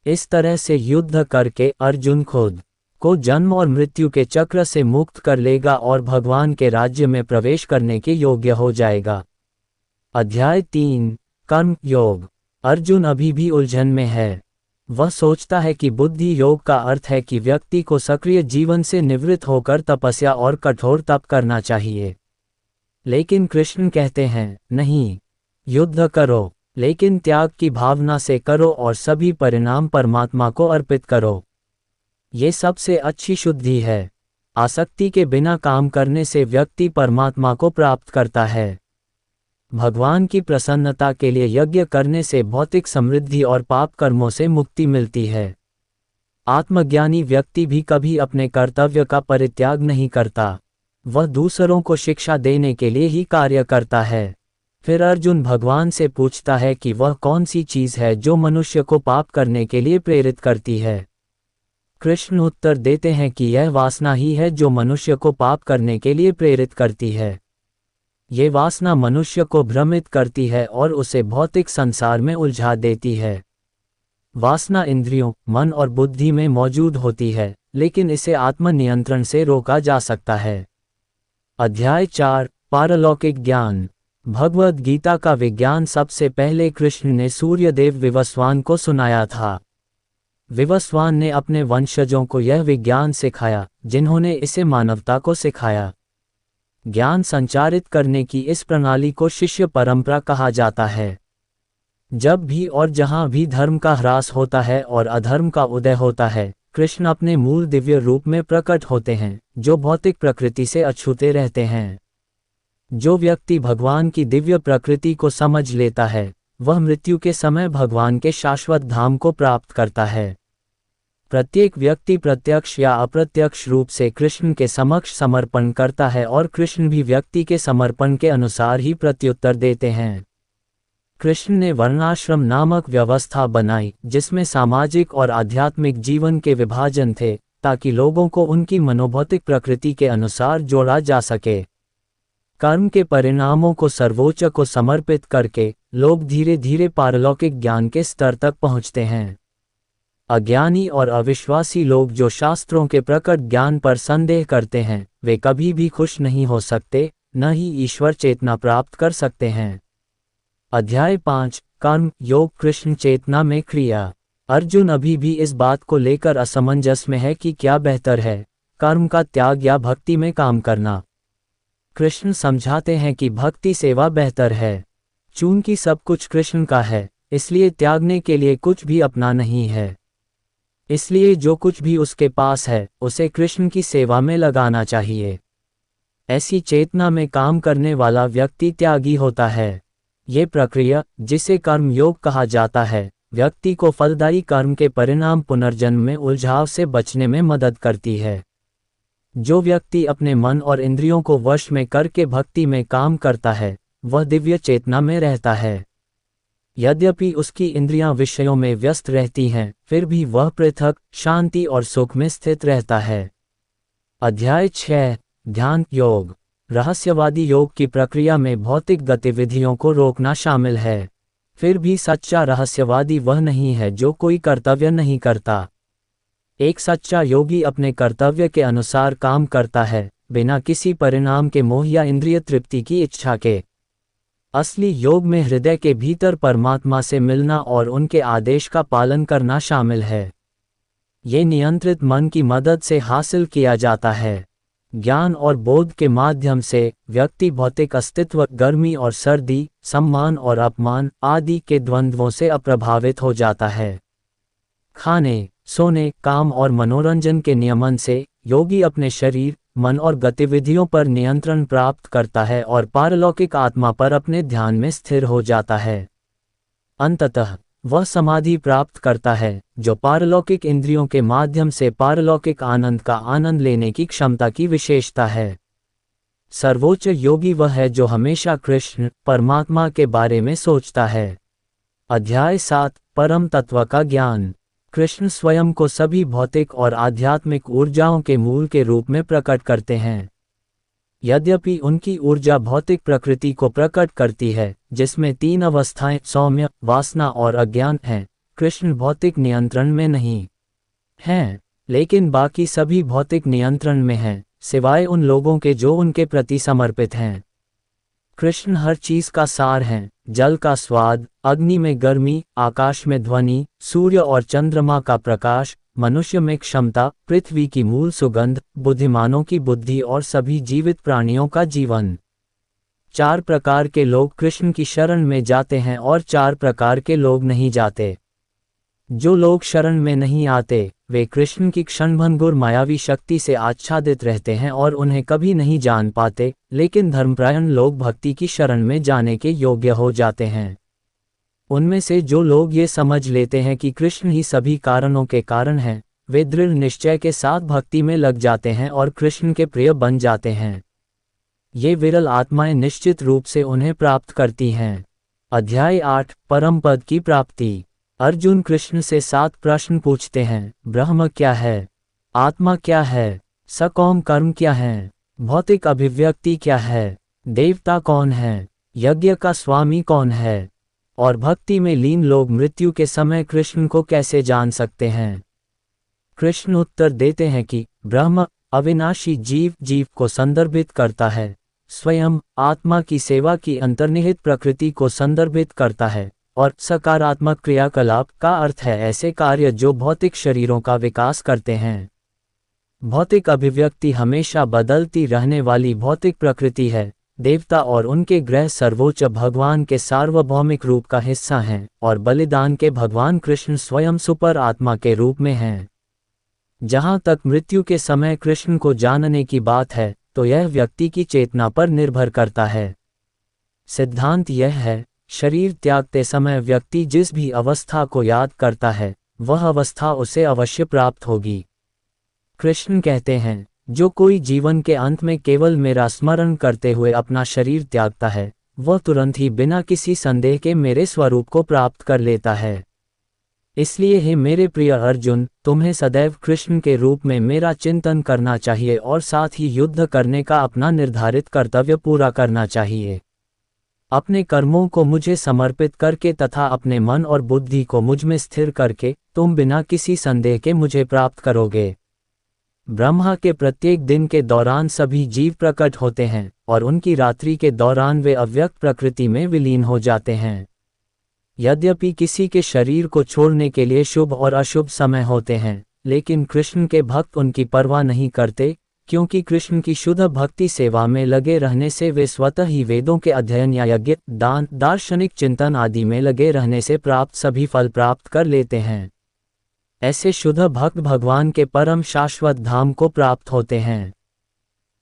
इस तरह से युद्ध करके अर्जुन खुद को जन्म और मृत्यु के चक्र से मुक्त कर लेगा और भगवान के राज्य में प्रवेश करने के योग्य हो जाएगा। अध्याय 3 कर्म योग। अर्जुन अभी भी उलझन में है। वह सोचता है कि बुद्धि योग का अर्थ है कि व्यक्ति को सक्रिय जीवन से निवृत्त होकर तपस्या और कठोर तप करना चाहिए। लेकिन कृष्ण कहते हैं, नहीं, युद्ध करो, लेकिन त्याग की भावना से करो और सभी परिणाम परमात्मा को अर्पित करो। ये सबसे अच्छी शुद्धि है। आसक्ति के बिना काम करने से व्यक्ति परमात्मा को प्राप्त करता है। भगवान की प्रसन्नता के लिए यज्ञ करने से भौतिक समृद्धि और पाप कर्मों से मुक्ति मिलती है। आत्मज्ञानी व्यक्ति भी कभी अपने कर्तव्य का परित्याग नहीं करता, वह दूसरों को शिक्षा देने के लिए ही कार्य करता है। फिर अर्जुन भगवान से पूछता है कि वह कौन सी चीज़ है जो मनुष्य को पाप करने के लिए प्रेरित करती है। कृष्ण उत्तर देते हैं कि यह वासना ही है जो मनुष्य को पाप करने के लिए प्रेरित करती है। ये वासना मनुष्य को भ्रमित करती है और उसे भौतिक संसार में उलझा देती है। वासना इंद्रियों, मन और बुद्धि में मौजूद होती है, लेकिन इसे आत्मनियंत्रण से रोका जा सकता है। अध्याय 4 पारलौकिक ज्ञान। भगवद गीता का विज्ञान सबसे पहले कृष्ण ने सूर्यदेव विवस्वान को सुनाया था। विवस्वान ने अपने वंशजों को यह विज्ञान सिखाया, जिन्होंने इसे मानवता को सिखाया। ज्ञान संचारित करने की इस प्रणाली को शिष्य परंपरा कहा जाता है। जब भी और जहां भी धर्म का ह्रास होता है और अधर्म का उदय होता है, कृष्ण अपने मूल दिव्य रूप में प्रकट होते हैं, जो भौतिक प्रकृति से अछूते रहते हैं। जो व्यक्ति भगवान की दिव्य प्रकृति को समझ लेता है, वह मृत्यु के समय भगवान के शाश्वत धाम को प्राप्त करता है। प्रत्येक व्यक्ति प्रत्यक्ष या अप्रत्यक्ष रूप से कृष्ण के समक्ष समर्पण करता है और कृष्ण भी व्यक्ति के समर्पण के अनुसार ही प्रत्युत्तर देते हैं। कृष्ण ने वर्णाश्रम नामक व्यवस्था बनाई, जिसमें सामाजिक और आध्यात्मिक जीवन के विभाजन थे, ताकि लोगों को उनकी मनोभौतिक प्रकृति के अनुसार जोड़ा जा सके। कर्म के परिणामों को सर्वोच्च को समर्पित करके लोग धीरे धीरे पारलौकिक ज्ञान के स्तर तक पहुँचते हैं। अज्ञानी और अविश्वासी लोग जो शास्त्रों के प्रकट ज्ञान पर संदेह करते हैं, वे कभी भी खुश नहीं हो सकते, न ही ईश्वर चेतना प्राप्त कर सकते हैं। अध्याय 5 कर्म योग कृष्ण चेतना में क्रिया। अर्जुन अभी भी इस बात को लेकर असमंजस में है कि क्या बेहतर है, कर्म का त्याग या भक्ति में काम करना। कृष्ण समझाते हैं कि भक्ति सेवा बेहतर है। चूंकि सब कुछ कृष्ण का है, इसलिए त्यागने के लिए कुछ भी अपना नहीं है। इसलिए जो कुछ भी उसके पास है, उसे कृष्ण की सेवा में लगाना चाहिए। ऐसी चेतना में काम करने वाला व्यक्ति त्यागी होता है। ये प्रक्रिया, जिसे कर्म योग कहा जाता है, व्यक्ति को फलदायी कर्म के परिणाम पुनर्जन्म में उलझाव से बचने में मदद करती है। जो व्यक्ति अपने मन और इंद्रियों को वश में करके भक्ति में काम करता है, वह दिव्य चेतना में रहता है। यद्यपि उसकी इंद्रियां विषयों में व्यस्त रहती हैं, फिर भी वह पृथक, शांति और सुख में स्थित रहता है। अध्याय 6 ध्यान योग। रहस्यवादी योग की प्रक्रिया में भौतिक गतिविधियों को रोकना शामिल है। फिर भी सच्चा रहस्यवादी वह नहीं है जो कोई कर्तव्य नहीं करता। एक सच्चा योगी अपने कर्तव्य के अनुसार काम करता है, बिना किसी परिणाम के मोह या इंद्रिय तृप्ति की इच्छा के। असली योग में हृदय के भीतर परमात्मा से मिलना और उनके आदेश का पालन करना शामिल है। ये नियंत्रित मन की मदद से हासिल किया जाता है। ज्ञान और बोध के माध्यम से व्यक्ति भौतिक अस्तित्व, गर्मी और सर्दी, सम्मान और अपमान आदि के द्वंद्वों से अप्रभावित हो जाता है। खाने, सोने, काम और मनोरंजन के नियमन से योगी अपने शरीर, मन और गतिविधियों पर नियंत्रण प्राप्त करता है और पारलौकिक आत्मा पर अपने ध्यान में स्थिर हो जाता है। अंततः वह समाधि प्राप्त करता है, जो पारलौकिक इंद्रियों के माध्यम से पारलौकिक आनंद का आनंद लेने की क्षमता की विशेषता है। सर्वोच्च योगी वह है जो हमेशा कृष्ण परमात्मा के बारे में सोचता है। अध्याय 7 परम तत्व का ज्ञान। कृष्ण स्वयं को सभी भौतिक और आध्यात्मिक ऊर्जाओं के मूल के रूप में प्रकट करते हैं। यद्यपि उनकी ऊर्जा भौतिक प्रकृति को प्रकट करती है, जिसमें 3 अवस्थाएं सौम्य, वासना और अज्ञान हैं, कृष्ण भौतिक नियंत्रण में नहीं हैं, लेकिन बाकी सभी भौतिक नियंत्रण में हैं, सिवाय उन लोगों के जो उनके प्रति समर्पित हैं। कृष्ण हर चीज का सार हैं, जल का स्वाद, अग्नि में गर्मी, आकाश में ध्वनि, सूर्य और चंद्रमा का प्रकाश, मनुष्य में क्षमता, पृथ्वी की मूल सुगंध, बुद्धिमानों की बुद्धि और सभी जीवित प्राणियों का जीवन। 4 प्रकार के लोग कृष्ण की शरण में जाते हैं और 4 प्रकार के लोग नहीं जाते। जो लोग शरण में नहीं आते वे कृष्ण की क्षणभंगुर मायावी शक्ति से आच्छादित रहते हैं और उन्हें कभी नहीं जान पाते, लेकिन धर्मपरायण लोग भक्ति की शरण में जाने के योग्य हो जाते हैं। उनमें से जो लोग ये समझ लेते हैं कि कृष्ण ही सभी कारणों के कारण हैं, वे दृढ़ निश्चय के साथ भक्ति में लग जाते हैं और कृष्ण के प्रिय बन जाते हैं। ये विरल आत्माएं निश्चित रूप से उन्हें प्राप्त करती हैं। अध्याय 8 परम पद की प्राप्ति। अर्जुन कृष्ण से 7 प्रश्न पूछते हैं। ब्रह्म क्या है? आत्मा क्या है? सकौम कर्म क्या है? भौतिक अभिव्यक्ति क्या है? देवता कौन है? यज्ञ का स्वामी कौन है? और भक्ति में लीन लोग मृत्यु के समय कृष्ण को कैसे जान सकते हैं? कृष्ण उत्तर देते हैं कि ब्रह्म अविनाशी जीव को संदर्भित करता है, स्वयं आत्मा की सेवा की अंतर्निहित प्रकृति को संदर्भित करता है, और सकारात्मक क्रियाकलाप का अर्थ है ऐसे कार्य जो भौतिक शरीरों का विकास करते हैं। भौतिक अभिव्यक्ति हमेशा बदलती रहने वाली भौतिक प्रकृति है। देवता और उनके ग्रह सर्वोच्च भगवान के सार्वभौमिक रूप का हिस्सा हैं, और बलिदान के भगवान कृष्ण स्वयं सुपर आत्मा के रूप में हैं। जहाँ तक मृत्यु के समय कृष्ण को जानने की बात है, तो यह व्यक्ति की चेतना पर निर्भर करता है। सिद्धांत यह है, शरीर त्यागते समय व्यक्ति जिस भी अवस्था को याद करता है, वह अवस्था उसे अवश्य प्राप्त होगी। कृष्ण कहते हैं, जो कोई जीवन के अंत में केवल मेरा स्मरण करते हुए अपना शरीर त्यागता है, वह तुरंत ही बिना किसी संदेह के मेरे स्वरूप को प्राप्त कर लेता है। इसलिए हे मेरे प्रिय अर्जुन, तुम्हें सदैव कृष्ण के रूप में मेरा चिंतन करना चाहिए और साथ ही युद्ध करने का अपना निर्धारित कर्तव्य पूरा करना चाहिए। अपने कर्मों को मुझे समर्पित करके तथा अपने मन और बुद्धि को मुझ में स्थिर करके तुम बिना किसी संदेह के मुझे प्राप्त करोगे। ब्रह्मा के प्रत्येक दिन के दौरान सभी जीव प्रकट होते हैं, और उनकी रात्रि के दौरान वे अव्यक्त प्रकृति में विलीन हो जाते हैं। यद्यपि किसी के शरीर को छोड़ने के लिए शुभ और अशुभ समय होते हैं, लेकिन कृष्ण के भक्त उनकी परवाह नहीं करते, क्योंकि कृष्ण की शुद्ध भक्ति सेवा में लगे रहने से वे स्वतः ही वेदों के अध्ययन या यज्ञ, दान, दार्शनिक चिंतन आदि में लगे रहने से प्राप्त सभी फल प्राप्त कर लेते हैं। ऐसे शुद्ध भक्त भगवान के परम शाश्वत धाम को प्राप्त होते हैं।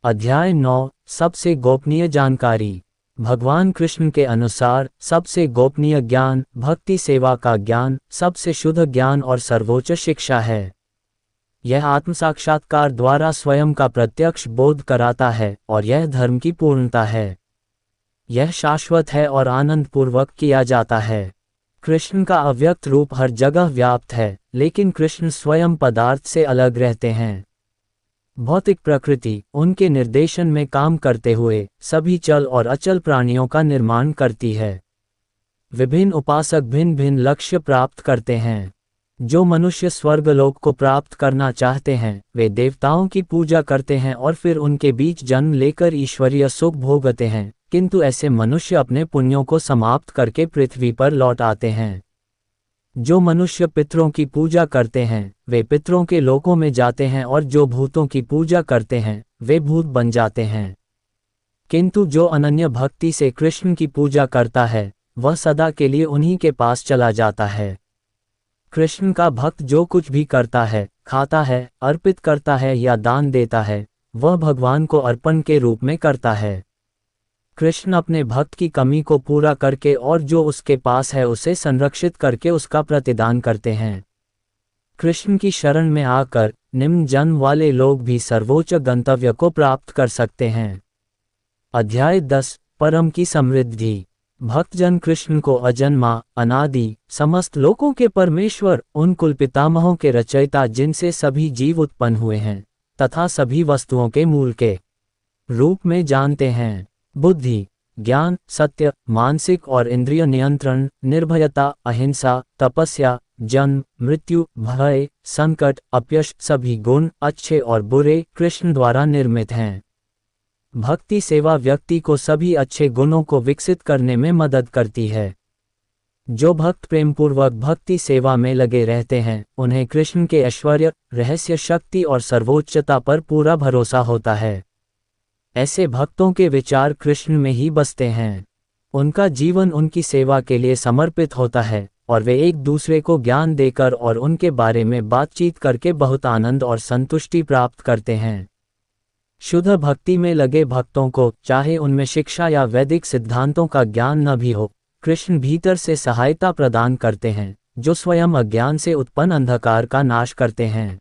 अध्याय 9 सबसे गोपनीय जानकारी। भगवान कृष्ण के अनुसार सबसे गोपनीय ज्ञान भक्ति सेवा का ज्ञान, सबसे शुद्ध ज्ञान और सर्वोच्च शिक्षा है। यह आत्म साक्षात्कार द्वारा स्वयं का प्रत्यक्ष बोध कराता है, और यह धर्म की पूर्णता है। यह शाश्वत है और आनंद पूर्वक किया जाता है। कृष्ण का अव्यक्त रूप हर जगह व्याप्त है, लेकिन कृष्ण स्वयं पदार्थ से अलग रहते हैं। भौतिक प्रकृति उनके निर्देशन में काम करते हुए सभी चल और अचल प्राणियों का निर्माण करती है। विभिन्न उपासक भिन्न भिन्न लक्ष्य प्राप्त करते हैं। जो मनुष्य स्वर्गलोक को प्राप्त करना चाहते हैं, वे देवताओं की पूजा करते हैं और फिर उनके बीच जन्म लेकर ईश्वरीय सुख भोगते हैं, किंतु ऐसे मनुष्य अपने पुण्यों को समाप्त करके पृथ्वी पर लौट आते हैं। जो मनुष्य पितरों की पूजा करते हैं, वे पितरों के लोकों में जाते हैं, और जो भूतों की पूजा करते हैं, वे भूत बन जाते हैं। किंतु जो अनन्य भक्ति से कृष्ण की पूजा करता है, वह सदा के लिए उन्हीं के पास चला जाता है। कृष्ण का भक्त जो कुछ भी करता है, खाता है, अर्पित करता है या दान देता है, वह भगवान को अर्पण के रूप में करता है। कृष्ण अपने भक्त की कमी को पूरा करके और जो उसके पास है उसे संरक्षित करके उसका प्रतिदान करते हैं। कृष्ण की शरण में आकर निम्न जन्म वाले लोग भी सर्वोच्च गंतव्य को प्राप्त कर सकते हैं। अध्याय 10 परम की समृद्धि। भक्तजन कृष्ण को अजन्मा, अनादि, समस्त लोकों के परमेश्वर, उन कुल पितामहों के रचयिता जिनसे सभी जीव उत्पन्न हुए हैं, तथा सभी वस्तुओं के मूल के रूप में जानते हैं। बुद्धि, ज्ञान, सत्य, मानसिक और इंद्रिय नियंत्रण, निर्भयता, अहिंसा, तपस्या, जन्म, मृत्यु, भय, संकट, अपयश, सभी गुण अच्छे और बुरे कृष्ण द्वारा निर्मित हैं। भक्ति सेवा व्यक्ति को सभी अच्छे गुणों को विकसित करने में मदद करती है। जो भक्त प्रेमपूर्वक भक्ति सेवा में लगे रहते हैं, उन्हें कृष्ण के ऐश्वर्य, रहस्य, शक्ति और सर्वोच्चता पर पूरा भरोसा होता है। ऐसे भक्तों के विचार कृष्ण में ही बसते हैं। उनका जीवन उनकी सेवा के लिए समर्पित होता है, और वे एक दूसरे को ज्ञान देकर और उनके बारे में बातचीत करके बहुत आनंद और संतुष्टि प्राप्त करते हैं। शुद्ध भक्ति में लगे भक्तों को, चाहे उनमें शिक्षा या वैदिक सिद्धांतों का ज्ञान न भी हो, कृष्ण भीतर से सहायता प्रदान करते हैं, जो स्वयं अज्ञान से उत्पन्न अंधकार का नाश करते हैं।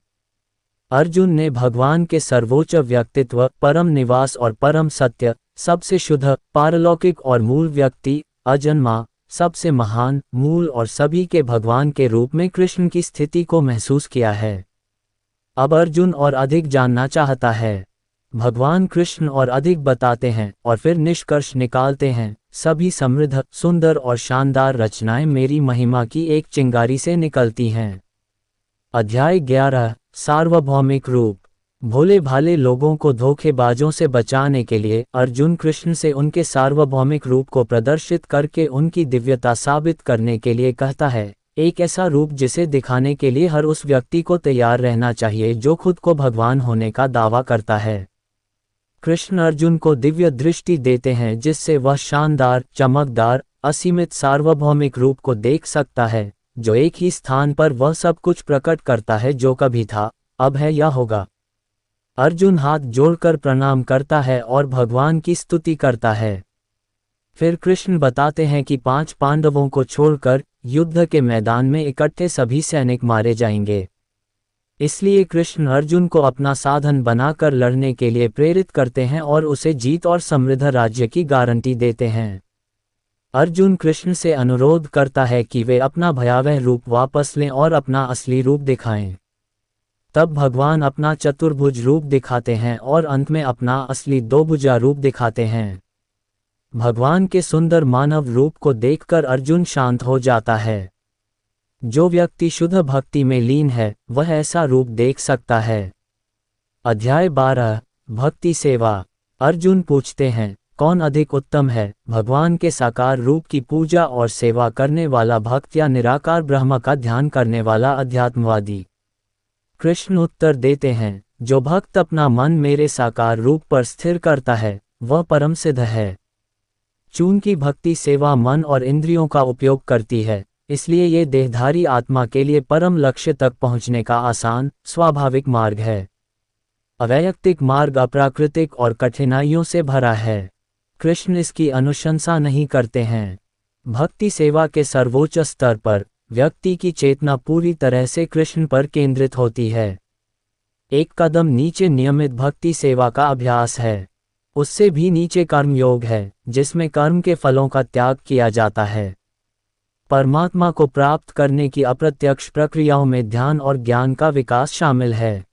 अर्जुन ने भगवान के सर्वोच्च व्यक्तित्व, परम निवास और परम सत्य, सबसे शुद्ध, पारलौकिक और मूल व्यक्ति, अजन्मा, सबसे महान, मूल और सभी के भगवान के रूप में कृष्ण की स्थिति को महसूस किया है। अब अर्जुन और अधिक जानना चाहता है। भगवान कृष्ण और अधिक बताते हैं और फिर निष्कर्ष निकालते हैं, सभी समृद्ध, सुंदर और शानदार रचनाएं मेरी महिमा की एक चिंगारी से निकलती हैं। अध्याय 11, सार्वभौमिक रूप। भोले भाले लोगों को धोखेबाजों से बचाने के लिए अर्जुन कृष्ण से उनके सार्वभौमिक रूप को प्रदर्शित करके उनकी दिव्यता साबित करने के लिए कहता है, एक ऐसा रूप जिसे दिखाने के लिए हर उस व्यक्ति को तैयार रहना चाहिए जो खुद को भगवान होने का दावा करता है। कृष्ण अर्जुन को दिव्य दृष्टि देते हैं जिससे वह शानदार, चमकदार, असीमित सार्वभौमिक रूप को देख सकता है, जो एक ही स्थान पर वह सब कुछ प्रकट करता है जो कभी था, अब है या होगा। अर्जुन हाथ जोड़कर प्रणाम करता है और भगवान की स्तुति करता है। फिर कृष्ण बताते हैं कि 5 पांडवों को छोड़कर युद्ध के मैदान में इकट्ठे सभी सैनिक मारे जाएंगे। इसलिए कृष्ण अर्जुन को अपना साधन बनाकर लड़ने के लिए प्रेरित करते हैं और उसे जीत और समृद्ध राज्य की गारंटी देते हैं। अर्जुन कृष्ण से अनुरोध करता है कि वे अपना भयावह रूप वापस लें और अपना असली रूप दिखाएं। तब भगवान अपना चतुर्भुज रूप दिखाते हैं और अंत में अपना असली 2 भुजा रूप दिखाते हैं। भगवान के सुंदर मानव रूप को देखकर अर्जुन शांत हो जाता है। जो व्यक्ति शुद्ध भक्ति में लीन है वह ऐसा रूप देख सकता है। अध्याय 12, भक्ति सेवा। अर्जुन पूछते हैं, कौन अधिक उत्तम है, भगवान के साकार रूप की पूजा और सेवा करने वाला भक्त या निराकार ब्रह्म का ध्यान करने वाला अध्यात्मवादी? कृष्ण उत्तर देते हैं, जो भक्त अपना मन मेरे साकार रूप पर स्थिर करता है वह परम सिद्ध है। चूंकि भक्ति सेवा मन और इंद्रियों का उपयोग करती है, इसलिए ये देहधारी आत्मा के लिए परम लक्ष्य तक पहुंचने का आसान, स्वाभाविक मार्ग है। अवैयक्तिक मार्ग अप्राकृतिक और कठिनाइयों से भरा है। कृष्ण इसकी अनुशंसा नहीं करते हैं। भक्ति सेवा के सर्वोच्च स्तर पर व्यक्ति की चेतना पूरी तरह से कृष्ण पर केंद्रित होती है। एक कदम नीचे नियमित भक्ति सेवा का अभ्यास है। उससे भी नीचे कर्मयोग है, जिसमें कर्म के फलों का त्याग किया जाता है। परमात्मा को प्राप्त करने की अप्रत्यक्ष प्रक्रियाओं में ध्यान और ज्ञान का विकास शामिल है।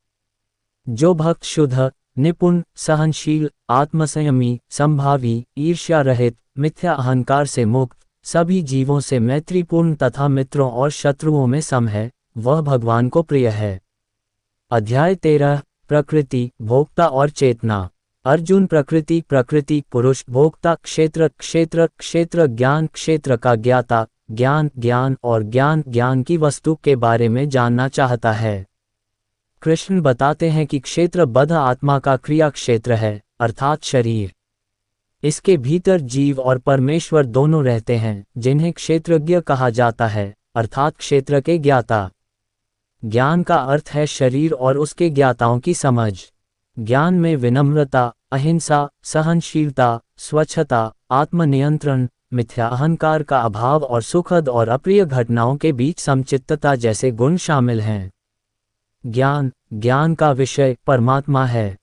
जो भक्त शुद्ध, निपुण, सहनशील, आत्मसंयमी, संभावी, ईर्ष्या रहित, मिथ्या अहंकार से मुक्त, सभी जीवों से मैत्रीपूर्ण तथा मित्रों और शत्रुओं में सम है, वह भगवान को प्रिय है। अध्याय 13, प्रकृति, भोक्ता और चेतना। अर्जुन प्रकृति, पुरुष, भोक्ता, क्षेत्र, ज्ञान, क्षेत्र का ज्ञाता, ज्ञान और ज्ञान की वस्तु के बारे में जानना चाहता है। कृष्ण बताते हैं कि क्षेत्र बद्ध आत्मा का क्रिया क्षेत्र है, अर्थात शरीर। इसके भीतर जीव और परमेश्वर दोनों रहते हैं, जिन्हें क्षेत्रज्ञ कहा जाता है, अर्थात क्षेत्र के ज्ञाता। ज्ञान का अर्थ है शरीर और उसके ज्ञाताओं की समझ। ज्ञान में विनम्रता, अहिंसा, सहनशीलता, स्वच्छता, आत्मनियंत्रण, मिथ्या अहंकार का अभाव और सुखद और अप्रिय घटनाओं के बीच समचित्तता जैसे गुण शामिल हैं। ज्ञान का विषय परमात्मा है।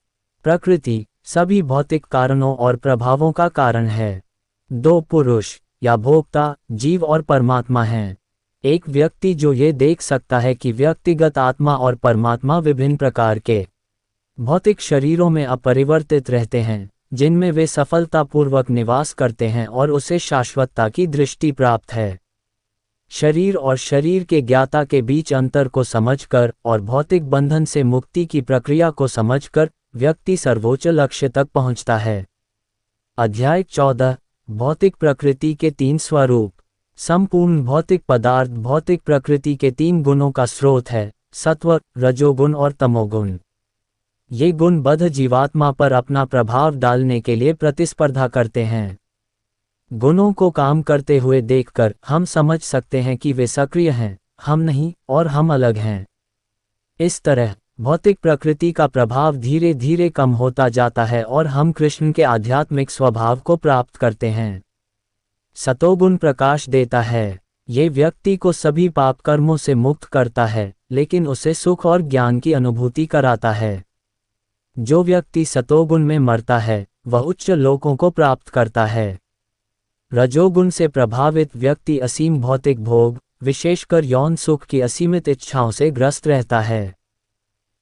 प्रकृति सभी भौतिक कारणों और प्रभावों का कारण है। 2 पुरुष या भोक्ता, जीव और परमात्मा हैं। एक व्यक्ति जो ये देख सकता है कि व्यक्तिगत आत्मा और परमात्मा विभिन्न प्रकार के भौतिक शरीरों में अपरिवर्तित रहते हैं, जिनमें वे सफलतापूर्वक निवास करते हैं और उसे शाश्वतता की दृष्टि प्राप्त है। शरीर और शरीर के ज्ञाता के बीच अंतर को समझकर और भौतिक बंधन से मुक्ति की प्रक्रिया को समझकर व्यक्ति सर्वोच्च लक्ष्य तक पहुंचता है। अध्याय 14, भौतिक प्रकृति के 3 स्वरूप। संपूर्ण भौतिक पदार्थ भौतिक प्रकृति के 3 गुणों का स्रोत है, सत्व, रजोगुण और तमोगुण। ये गुण बद्ध जीवात्मा पर अपना प्रभाव डालने के लिए प्रतिस्पर्धा करते हैं। गुणों को काम करते हुए देखकर हम समझ सकते हैं कि वे सक्रिय हैं, हम नहीं, और हम अलग हैं। इस तरह भौतिक प्रकृति का प्रभाव धीरे धीरे कम होता जाता है और हम कृष्ण के आध्यात्मिक स्वभाव को प्राप्त करते हैं। सतोगुण प्रकाश देता है। ये व्यक्ति को सभी पाप कर्मों से मुक्त करता है, लेकिन उसे सुख और ज्ञान की अनुभूति कराता है। जो व्यक्ति सतोगुण में मरता है वह उच्च लोकों को प्राप्त करता है। रजोगुण से प्रभावित व्यक्ति असीम भौतिक भोग, विशेषकर यौन सुख की असीमित इच्छाओं से ग्रस्त रहता है।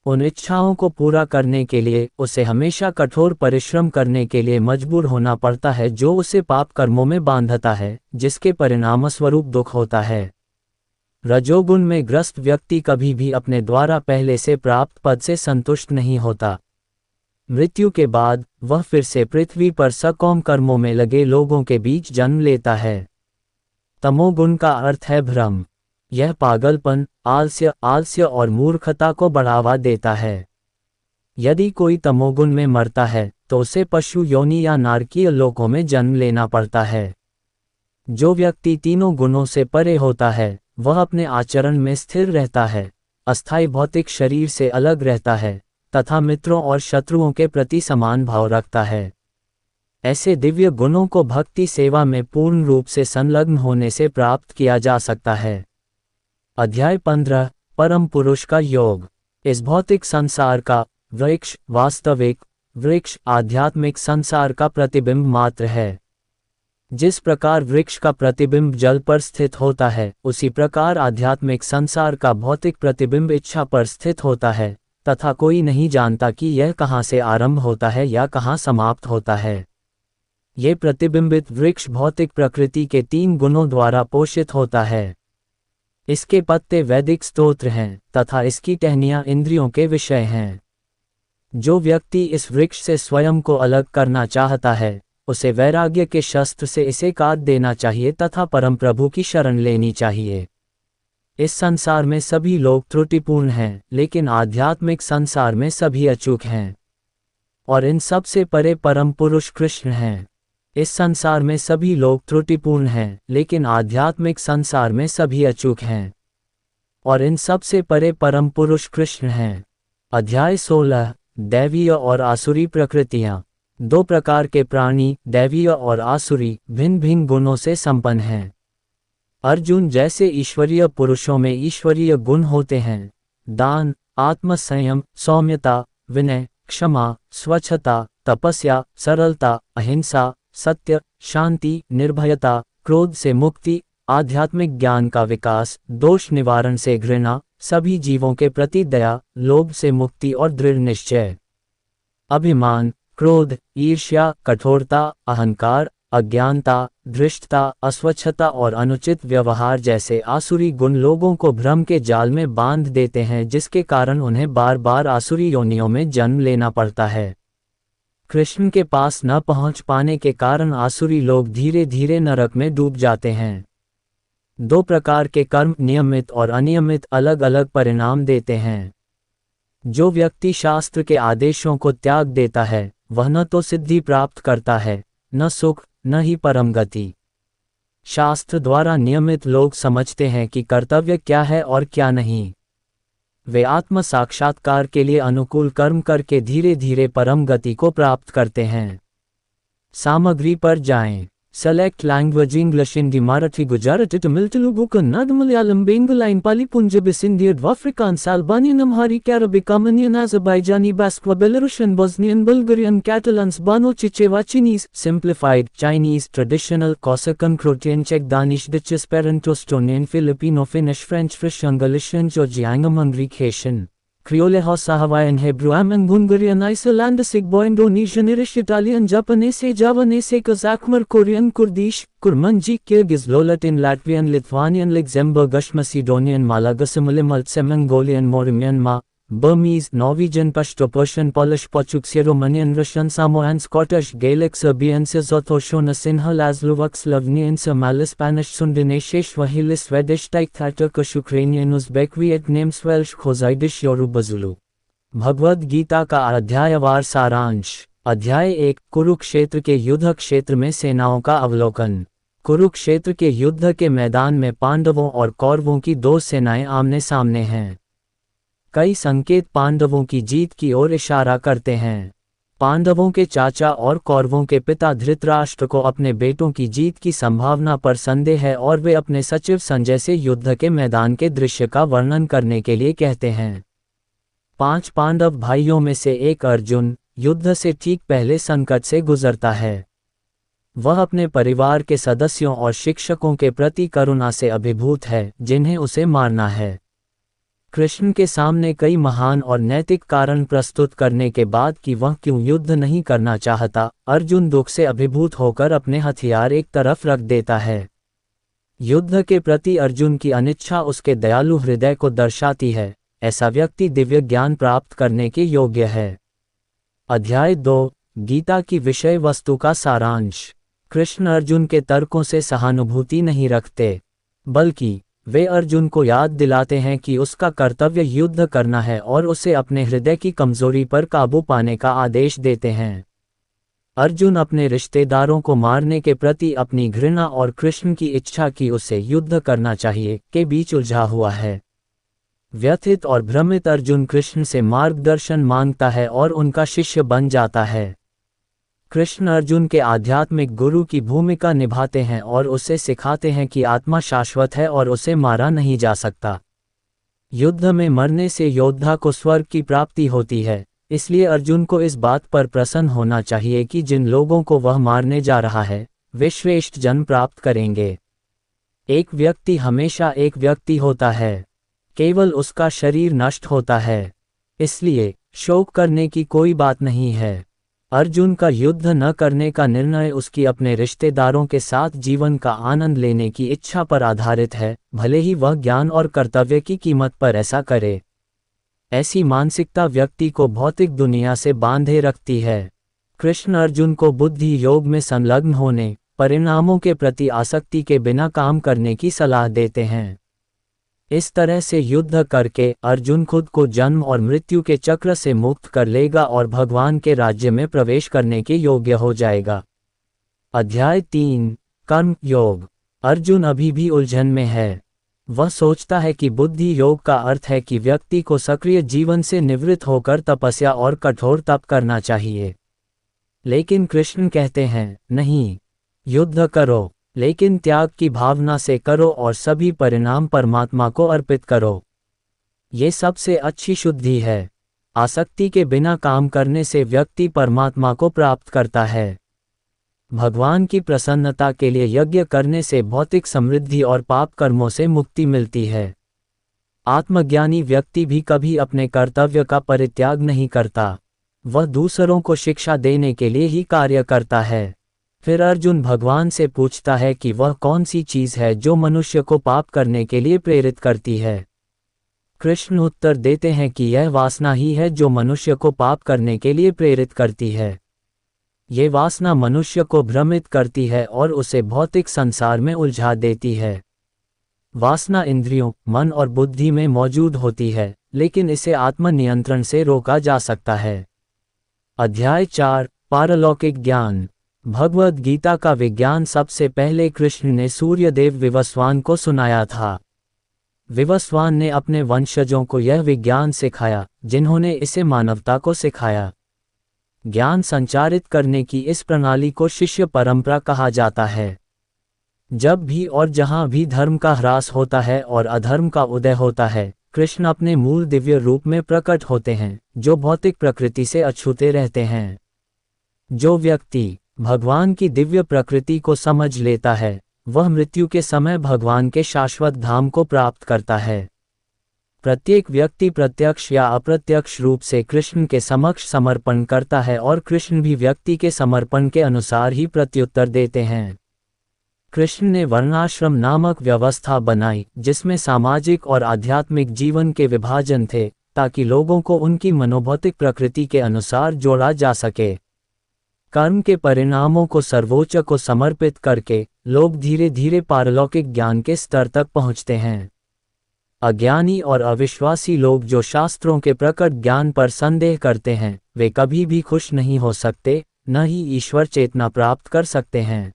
उन इच्छाओं को पूरा करने के लिए उसे हमेशा कठोर परिश्रम करने के लिए मजबूर होना पड़ता है, जो उसे पाप कर्मों में बांधता है, जिसके परिणामस्वरूप दुख होता है। रजोगुण में ग्रस्त व्यक्ति कभी भी अपने द्वारा पहले से प्राप्त पद से संतुष्ट नहीं होता। मृत्यु के बाद वह फिर से पृथ्वी पर सकौम कर्मों में लगे लोगों के बीच जन्म लेता है। तमोगुण का अर्थ है भ्रम। यह पागलपन, आलस्य और मूर्खता को बढ़ावा देता है। यदि कोई तमोगुण में मरता है तो उसे पशु योनि या नारकीय लोकों में जन्म लेना पड़ता है। जो व्यक्ति तीनों गुणों से परे होता है वह अपने आचरण में स्थिर रहता है, अस्थायी भौतिक शरीर से अलग रहता है तथा मित्रों और शत्रुओं के प्रति समान भाव रखता है। ऐसे दिव्य गुणों को भक्ति सेवा में पूर्ण रूप से संलग्न होने से प्राप्त किया जा सकता है। अध्याय 15 परम पुरुष का योग। इस भौतिक संसार का वृक्ष वास्तविक वृक्ष आध्यात्मिक संसार का प्रतिबिंब मात्र है। जिस प्रकार वृक्ष का प्रतिबिंब जल पर स्थित होता है, उसी प्रकार आध्यात्मिक संसार का भौतिक प्रतिबिंब इच्छा पर स्थित होता है, तथा कोई नहीं जानता कि यह कहाँ से आरंभ होता है या कहाँ समाप्त होता है। ये प्रतिबिंबित वृक्ष भौतिक प्रकृति के 3 गुणों द्वारा पोषित होता है। इसके पत्ते वैदिक स्तोत्र हैं तथा इसकी टहनियाँ इंद्रियों के विषय हैं। जो व्यक्ति इस वृक्ष से स्वयं को अलग करना चाहता है, उसे वैराग्य के शस्त्र से इसे काट देना चाहिए तथा परम प्रभु की शरण लेनी चाहिए। इस संसार में सभी लोग त्रुटिपूर्ण हैं, लेकिन आध्यात्मिक संसार में सभी अचूक हैं, और इन सब से परे परम पुरुष कृष्ण हैं। इस संसार में सभी लोग त्रुटिपूर्ण हैं, लेकिन आध्यात्मिक संसार में सभी अचूक हैं, और इन सब से परे परम पुरुष कृष्ण हैं। अध्याय 16 दैवीय और आसुरी प्रकृतियाँ। 2 प्रकार के प्राणी, दैवीय और आसुरी, भिन्न भिन्न गुणों से संपन्न हैं। अर्जुन, जैसे ईश्वरीय पुरुषों में ईश्वरीय गुण होते हैं, दान, आत्मसंयम, सौम्यता, विनय, क्षमा, स्वच्छता, तपस्या, सरलता, अहिंसा, सत्य, शांति, निर्भयता, क्रोध से मुक्ति, आध्यात्मिक ज्ञान का विकास, दोष निवारण से घृणा, सभी जीवों के प्रति दया, लोभ से मुक्ति और दृढ़ निश्चय। अभिमान, क्रोध, ईर्ष्या, कठोरता, अहंकार, अज्ञानता, धृष्टता, अस्वच्छता और अनुचित व्यवहार जैसे आसुरी गुण लोगों को भ्रम के जाल में बांध देते हैं, जिसके कारण उन्हें बार बार आसुरी योनियों में जन्म लेना पड़ता है। कृष्ण के पास न पहुंच पाने के कारण आसुरी लोग धीरे धीरे नरक में डूब जाते हैं। 2 प्रकार के कर्म, नियमित और अनियमित, अलग अलग परिणाम देते हैं। जो व्यक्ति शास्त्र के आदेशों को त्याग देता है वह न तो सिद्धि प्राप्त करता है, न सुख, न ही परम गति। शास्त्र द्वारा नियमित लोग समझते हैं कि कर्तव्य क्या है और क्या नहीं। वे आत्म साक्षात्कार के लिए अनुकूल कर्म करके धीरे धीरे परम गति को प्राप्त करते हैं। सामग्री पर जाएं। Select language English Hindi Marathi Gujarati Tamil Telugu Kannada Malayalam Bengali Pali Punjabi Sindhi Afrikaans Albanian Amharic Arabic Armenian Azerbaijani Basque Belarusian Bosnian Bulgarian Catalan Spano Chichewa Chinese Simplified Chinese Traditional Kosakan Croatian Czech Danish Dutch Esperanto Estonian Filipino Finnish French Russian Galician Georgian Hungary Haitian Creole Hausa Hawaiian Hebrew Amman Hungarian Icelandic Igbo Indonesian Irish Italian Japanese Javanese Kazakh Korean Kurdish Kurmanji Kyrgyz Latin Latvian Lithuanian Luxembourgish Macedonian Malagasy Maltese Mongolian Myanmar Burmese Norwegian Pashto Persian Polish Portuguese Romanian Russian Samoan Scottish Gaelic Serbian Sesotho Shona Sinhala Slovak Slovenian Somali Spanish Sundanese Swahili Swedish Tatar Turkish Ukrainian Uzbek Vietnamese Welsh Khozaidish Yoruba Zulu। Bhagavad Gita का अध्यायवार सारांश। अध्याय 1 कुरुक्षेत्र के युद्ध क्षेत्र में सेनाओं का अवलोकन। कुरुक्षेत्र के युद्ध के मैदान में पांडवों और कौरवों की दो सेनाएं आमने सामने हैं। कई संकेत पांडवों की जीत की ओर इशारा करते हैं। पांडवों के चाचा और कौरवों के पिता धृतराष्ट्र को अपने बेटों की जीत की संभावना पर संदेह है और वे अपने सचिव संजय से युद्ध के मैदान के दृश्य का वर्णन करने के लिए कहते हैं। 5 पांडव भाइयों में से एक अर्जुन युद्ध से ठीक पहले संकट से गुजरता है। वह अपने परिवार के सदस्यों और शिक्षकों के प्रति करुणा से अभिभूत है जिन्हें उसे मारना है। कृष्ण के सामने कई महान और नैतिक कारण प्रस्तुत करने के बाद कि वह क्यों युद्ध नहीं करना चाहता, अर्जुन दुख से अभिभूत होकर अपने हथियार एक तरफ रख देता है। युद्ध के प्रति अर्जुन की अनिच्छा उसके दयालु हृदय को दर्शाती है। ऐसा व्यक्ति दिव्य ज्ञान प्राप्त करने के योग्य है। अध्याय 2 गीता की विषय वस्तु का सारांश। कृष्ण अर्जुन के तर्कों से सहानुभूति नहीं रखते, बल्कि वे अर्जुन को याद दिलाते हैं कि उसका कर्तव्य युद्ध करना है और उसे अपने हृदय की कमजोरी पर काबू पाने का आदेश देते हैं। अर्जुन अपने रिश्तेदारों को मारने के प्रति अपनी घृणा और कृष्ण की इच्छा कि उसे युद्ध करना चाहिए के बीच उलझा हुआ है। व्यथित और भ्रमित अर्जुन कृष्ण से मार्गदर्शन मांगता है और उनका शिष्य बन जाता है। कृष्ण अर्जुन के आध्यात्मिक गुरु की भूमिका निभाते हैं और उसे सिखाते हैं कि आत्मा शाश्वत है और उसे मारा नहीं जा सकता। युद्ध में मरने से योद्धा को स्वर्ग की प्राप्ति होती है, इसलिए अर्जुन को इस बात पर प्रसन्न होना चाहिए कि जिन लोगों को वह मारने जा रहा है वे श्रेष्ठ जन्म प्राप्त करेंगे। एक व्यक्ति हमेशा एक व्यक्ति होता है, केवल उसका शरीर नष्ट होता है, इसलिए शोक करने की कोई बात नहीं है। अर्जुन का युद्ध न करने का निर्णय उसकी अपने रिश्तेदारों के साथ जीवन का आनंद लेने की इच्छा पर आधारित है, भले ही वह ज्ञान और कर्तव्य की कीमत पर ऐसा करे। ऐसी मानसिकता व्यक्ति को भौतिक दुनिया से बांधे रखती है। कृष्ण अर्जुन को बुद्धि योग में संलग्न होने, परिणामों के प्रति आसक्ति के बिना काम करने की सलाह देते हैं। इस तरह से युद्ध करके अर्जुन खुद को जन्म और मृत्यु के चक्र से मुक्त कर लेगा और भगवान के राज्य में प्रवेश करने के योग्य हो जाएगा। अध्याय 3 कर्म योग। अर्जुन अभी भी उलझन में है। वह सोचता है कि बुद्धि योग का अर्थ है कि व्यक्ति को सक्रिय जीवन से निवृत्त होकर तपस्या और कठोर तप करना चाहिए। लेकिन कृष्ण कहते हैं, नहीं, युद्ध करो, लेकिन त्याग की भावना से करो और सभी परिणाम परमात्मा को अर्पित करो। ये सबसे अच्छी शुद्धि है। आसक्ति के बिना काम करने से व्यक्ति परमात्मा को प्राप्त करता है। भगवान की प्रसन्नता के लिए यज्ञ करने से भौतिक समृद्धि और पाप कर्मों से मुक्ति मिलती है। आत्मज्ञानी व्यक्ति भी कभी अपने कर्तव्य का परित्याग नहीं करता, वह दूसरों को शिक्षा देने के लिए ही कार्य करता है। फिर अर्जुन भगवान से पूछता है कि वह कौन सी चीज है जो मनुष्य को पाप करने के लिए प्रेरित करती है। कृष्ण उत्तर देते हैं कि यह वासना ही है जो मनुष्य को पाप करने के लिए प्रेरित करती है। ये वासना मनुष्य को भ्रमित करती है और उसे भौतिक संसार में उलझा देती है। वासना इंद्रियों, मन और बुद्धि में मौजूद होती है, लेकिन इसे आत्मनियंत्रण से रोका जा सकता है। अध्याय 4 पारलौकिक ज्ञान। भगवद गीता का विज्ञान सबसे पहले कृष्ण ने सूर्यदेव विवस्वान को सुनाया था। विवस्वान ने अपने वंशजों को यह विज्ञान सिखाया, जिन्होंने इसे मानवता को सिखाया। ज्ञान संचारित करने की इस प्रणाली को शिष्य परंपरा कहा जाता है। जब भी और जहां भी धर्म का ह्रास होता है और अधर्म का उदय होता है, कृष्ण अपने मूल दिव्य रूप में प्रकट होते हैं, जो भौतिक प्रकृति से अछूते रहते हैं। जो व्यक्ति भगवान की दिव्य प्रकृति को समझ लेता है, वह मृत्यु के समय भगवान के शाश्वत धाम को प्राप्त करता है। प्रत्येक व्यक्ति प्रत्यक्ष या अप्रत्यक्ष रूप से कृष्ण के समक्ष समर्पण करता है और कृष्ण भी व्यक्ति के समर्पण के अनुसार ही प्रत्युत्तर देते हैं। कृष्ण ने वर्णाश्रम नामक व्यवस्था बनाई, जिसमें सामाजिक और आध्यात्मिक जीवन के विभाजन थे, ताकि लोगों को उनकी मनोभौतिक प्रकृति के अनुसार जोड़ा जा सके। कर्म के परिणामों को सर्वोच्च को समर्पित करके लोग धीरे धीरे पारलौकिक ज्ञान के स्तर तक पहुँचते हैं। अज्ञानी और अविश्वासी लोग जो शास्त्रों के प्रकट ज्ञान पर संदेह करते हैं, वे कभी भी खुश नहीं हो सकते, न ही ईश्वर चेतना प्राप्त कर सकते हैं।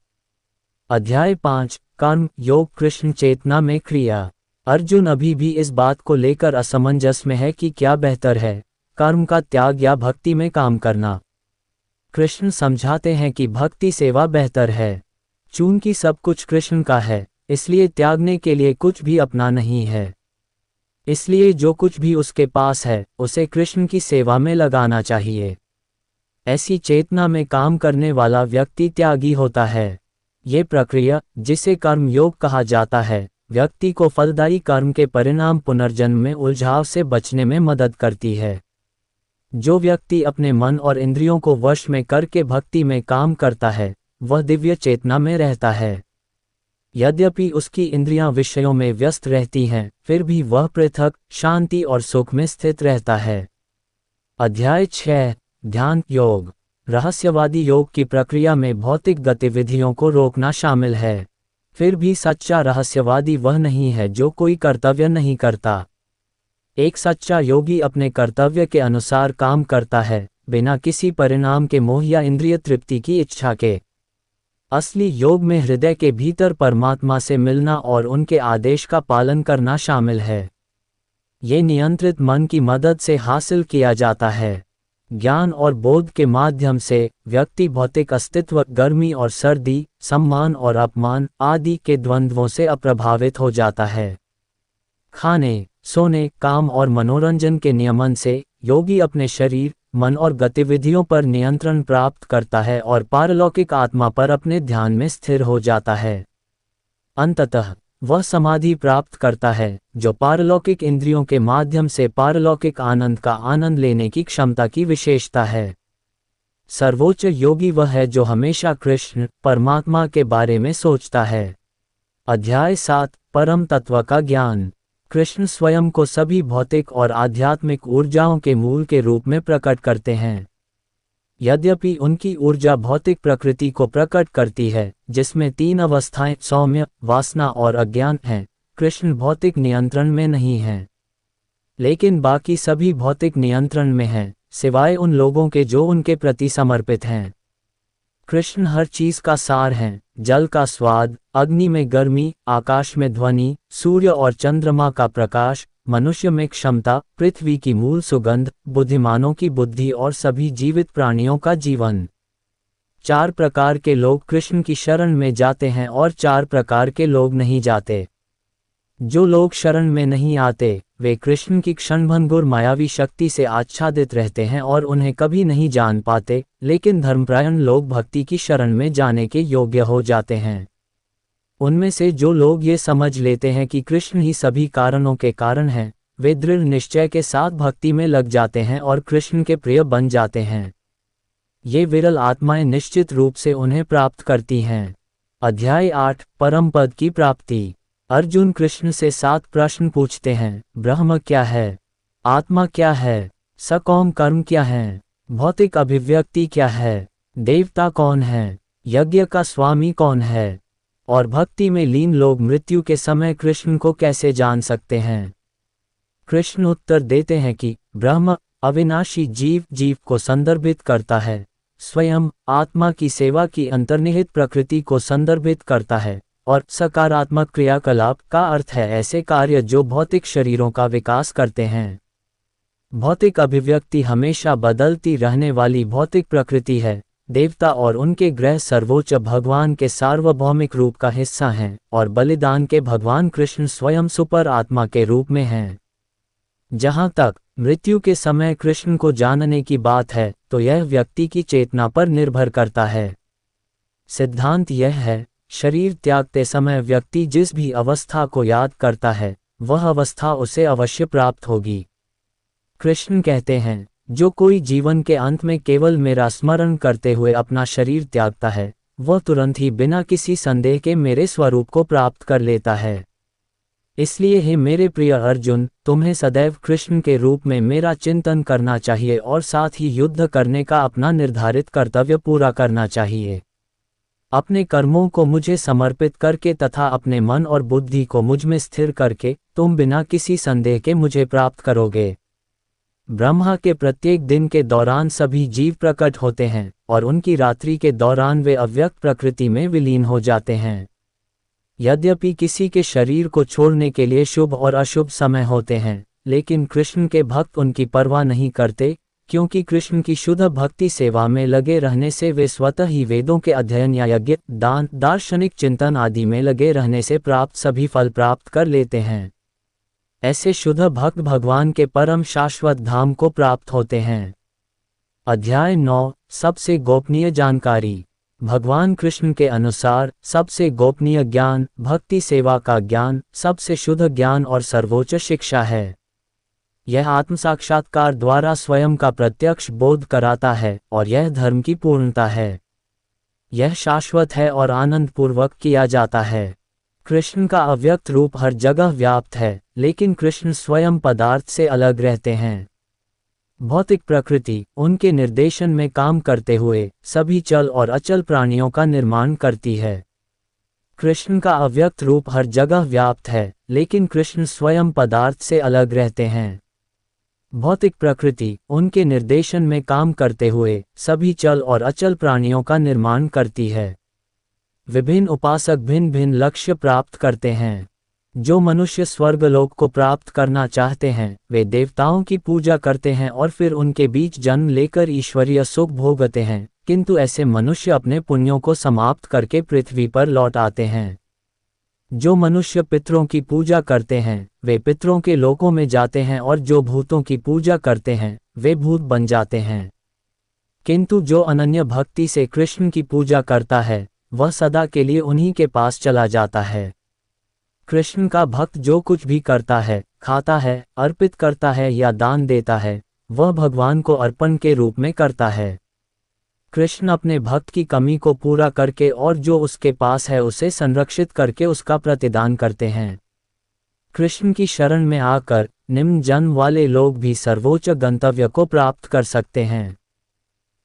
अध्याय 5 कर्म योग कृष्ण चेतना में क्रिया। अर्जुन अभी भी इस बात को लेकर असमंजस में है कि क्या बेहतर है, कर्म का त्याग या भक्ति में काम करना। कृष्ण समझाते हैं कि भक्ति सेवा बेहतर है। चूंकि सब कुछ कृष्ण का है, इसलिए त्यागने के लिए कुछ भी अपना नहीं है। इसलिए जो कुछ भी उसके पास है, उसे कृष्ण की सेवा में लगाना चाहिए। ऐसी चेतना में काम करने वाला व्यक्ति त्यागी होता है। ये प्रक्रिया, जिसे कर्म योग कहा जाता है, व्यक्ति को फलदायी कर्म के परिणाम पुनर्जन्म में उलझाव से बचने में मदद करती है। जो व्यक्ति अपने मन और इंद्रियों को वश में करके भक्ति में काम करता है, वह दिव्य चेतना में रहता है। यद्यपि उसकी इंद्रियां विषयों में व्यस्त रहती हैं, फिर भी वह पृथक, शांति और सुख में स्थित रहता है। अध्याय 6 ध्यान योग। रहस्यवादी योग की प्रक्रिया में भौतिक गतिविधियों को रोकना शामिल है। फिर भी सच्चा रहस्यवादी वह नहीं है जो कोई कर्तव्य नहीं करता। एक सच्चा योगी अपने कर्तव्य के अनुसार काम करता है, बिना किसी परिणाम के मोह या इंद्रिय तृप्ति की इच्छा के। असली योग में हृदय के भीतर परमात्मा से मिलना और उनके आदेश का पालन करना शामिल है। ये नियंत्रित मन की मदद से हासिल किया जाता है। ज्ञान और बोध के माध्यम से व्यक्ति भौतिक अस्तित्व, गर्मी और सर्दी, सम्मान और अपमान आदि के द्वंद्वों से अप्रभावित हो जाता है। खाने, सोने, काम और मनोरंजन के नियमन से योगी अपने शरीर, मन और गतिविधियों पर नियंत्रण प्राप्त करता है और पारलौकिक आत्मा पर अपने ध्यान में स्थिर हो जाता है। अंततः वह समाधि प्राप्त करता है, जो पारलौकिक इंद्रियों के माध्यम से पारलौकिक आनंद का आनंद लेने की क्षमता की विशेषता है। सर्वोच्च योगी वह है जो हमेशा कृष्ण, परमात्मा के बारे में सोचता है। अध्याय 7 परम तत्व का ज्ञान। कृष्ण स्वयं को सभी भौतिक और आध्यात्मिक ऊर्जाओं के मूल के रूप में प्रकट करते हैं। यद्यपि उनकी ऊर्जा भौतिक प्रकृति को प्रकट करती है, जिसमें 3 अवस्थाएं सौम्य, वासना और अज्ञान हैं, कृष्ण भौतिक नियंत्रण में नहीं हैं। लेकिन बाकी सभी भौतिक नियंत्रण में हैं, सिवाय उन लोगों के जो उनके प्रति समर्पित हैं। कृष्ण हर चीज का सार हैं, जल का स्वाद, अग्नि में गर्मी, आकाश में ध्वनि, सूर्य और चंद्रमा का प्रकाश, मनुष्य में क्षमता, पृथ्वी की मूल सुगंध, बुद्धिमानों की बुद्धि और सभी जीवित प्राणियों का जीवन। 4 प्रकार के लोग कृष्ण की शरण में जाते हैं और 4 प्रकार के लोग नहीं जाते। जो लोग शरण में नहीं आते, वे कृष्ण की क्षणभंगुर मायावी शक्ति से आच्छादित रहते हैं और उन्हें कभी नहीं जान पाते, लेकिन धर्मपरायण लोग भक्ति की शरण में जाने के योग्य हो जाते हैं। उनमें से जो लोग ये समझ लेते हैं कि कृष्ण ही सभी कारणों के कारण हैं, वे दृढ़ निश्चय के साथ भक्ति में लग जाते हैं और कृष्ण के प्रिय बन जाते हैं। ये विरल आत्माएं निश्चित रूप से उन्हें प्राप्त करती हैं। अध्याय 8 परम पद की प्राप्ति। अर्जुन कृष्ण से 7 प्रश्न पूछते हैं। ब्रह्म क्या है? आत्मा क्या है? सकौम कर्म क्या है? भौतिक अभिव्यक्ति क्या है? देवता कौन है? यज्ञ का स्वामी कौन है? और भक्ति में लीन लोग मृत्यु के समय कृष्ण को कैसे जान सकते हैं? कृष्ण उत्तर देते हैं कि ब्रह्म अविनाशी जीव को संदर्भित करता है, स्वयं आत्मा की सेवा की अंतर्निहित प्रकृति को संदर्भित करता है, और सकारात्मक क्रियाकलाप का अर्थ है ऐसे कार्य जो भौतिक शरीरों का विकास करते हैं। भौतिक अभिव्यक्ति हमेशा बदलती रहने वाली भौतिक प्रकृति है। देवता और उनके ग्रह सर्वोच्च भगवान के सार्वभौमिक रूप का हिस्सा हैं, और बलिदान के भगवान कृष्ण स्वयं सुपर आत्मा के रूप में हैं। जहाँ तक मृत्यु के समय कृष्ण को जानने की बात है, तो यह व्यक्ति की चेतना पर निर्भर करता है। सिद्धांत यह है, शरीर त्यागते समय व्यक्ति जिस भी अवस्था को याद करता है, वह अवस्था उसे अवश्य प्राप्त होगी। कृष्ण कहते हैं, जो कोई जीवन के अंत में केवल मेरा स्मरण करते हुए अपना शरीर त्यागता है, वह तुरंत ही बिना किसी संदेह के मेरे स्वरूप को प्राप्त कर लेता है। इसलिए हे मेरे प्रिय अर्जुन, तुम्हें सदैव कृष्ण के रूप में मेरा चिंतन करना चाहिए और साथ ही युद्ध करने का अपना निर्धारित कर्तव्य पूरा करना चाहिए। अपने कर्मों को मुझे समर्पित करके तथा अपने मन और बुद्धि को मुझ में स्थिर करके तुम बिना किसी संदेह के मुझे प्राप्त करोगे। ब्रह्मा के प्रत्येक दिन के दौरान सभी जीव प्रकट होते हैं और उनकी रात्रि के दौरान वे अव्यक्त प्रकृति में विलीन हो जाते हैं। यद्यपि किसी के शरीर को छोड़ने के लिए शुभ और अशुभ समय होते हैं, लेकिन कृष्ण के भक्त उनकी परवाह नहीं करते, क्योंकि कृष्ण की शुद्ध भक्ति सेवा में लगे रहने से वे स्वतः ही वेदों के अध्ययन या यज्ञ, दान, दार्शनिक चिंतन आदि में लगे रहने से प्राप्त सभी फल प्राप्त कर लेते हैं। ऐसे शुद्ध भक्त भगवान के परम शाश्वत धाम को प्राप्त होते हैं। अध्याय 9 सबसे गोपनीय जानकारी। भगवान कृष्ण के अनुसार सबसे गोपनीय ज्ञान भक्ति सेवा का ज्ञान, सबसे शुद्ध ज्ञान और सर्वोच्च शिक्षा है। यह आत्म साक्षात्कार द्वारा स्वयं का प्रत्यक्ष बोध कराता है और यह धर्म की पूर्णता है। यह शाश्वत है और आनंद पूर्वक किया जाता है। कृष्ण का अव्यक्त रूप हर जगह व्याप्त है, लेकिन कृष्ण स्वयं पदार्थ से अलग रहते हैं। भौतिक प्रकृति उनके निर्देशन में काम करते हुए सभी चल और अचल प्राणियों का निर्माण करती है। कृष्ण का अव्यक्त रूप हर जगह व्याप्त है, लेकिन कृष्ण स्वयं पदार्थ से अलग रहते हैं। भौतिक प्रकृति उनके निर्देशन में काम करते हुए सभी चल और अचल प्राणियों का निर्माण करती है। विभिन्न उपासक भिन्न भिन्न लक्ष्य प्राप्त करते हैं। जो मनुष्य स्वर्गलोक को प्राप्त करना चाहते हैं, वे देवताओं की पूजा करते हैं और फिर उनके बीच जन्म लेकर ईश्वरीय सुख भोगते हैं, किंतु ऐसे मनुष्य अपने पुण्यों को समाप्त करके पृथ्वी पर लौट आते हैं। जो मनुष्य पितरों की पूजा करते हैं, वे पितरों के लोकों में जाते हैं और जो भूतों की पूजा करते हैं, वे भूत बन जाते हैं। किंतु जो अनन्य भक्ति से कृष्ण की पूजा करता है, वह सदा के लिए उन्हीं के पास चला जाता है। कृष्ण का भक्त जो कुछ भी करता है, खाता है, अर्पित करता है या दान देता है, वह भगवान को अर्पण के रूप में करता है। कृष्ण अपने भक्त की कमी को पूरा करके और जो उसके पास है उसे संरक्षित करके उसका प्रतिदान करते हैं। कृष्ण की शरण में आकर निम्न जन्म वाले लोग भी सर्वोच्च गंतव्य को प्राप्त कर सकते हैं।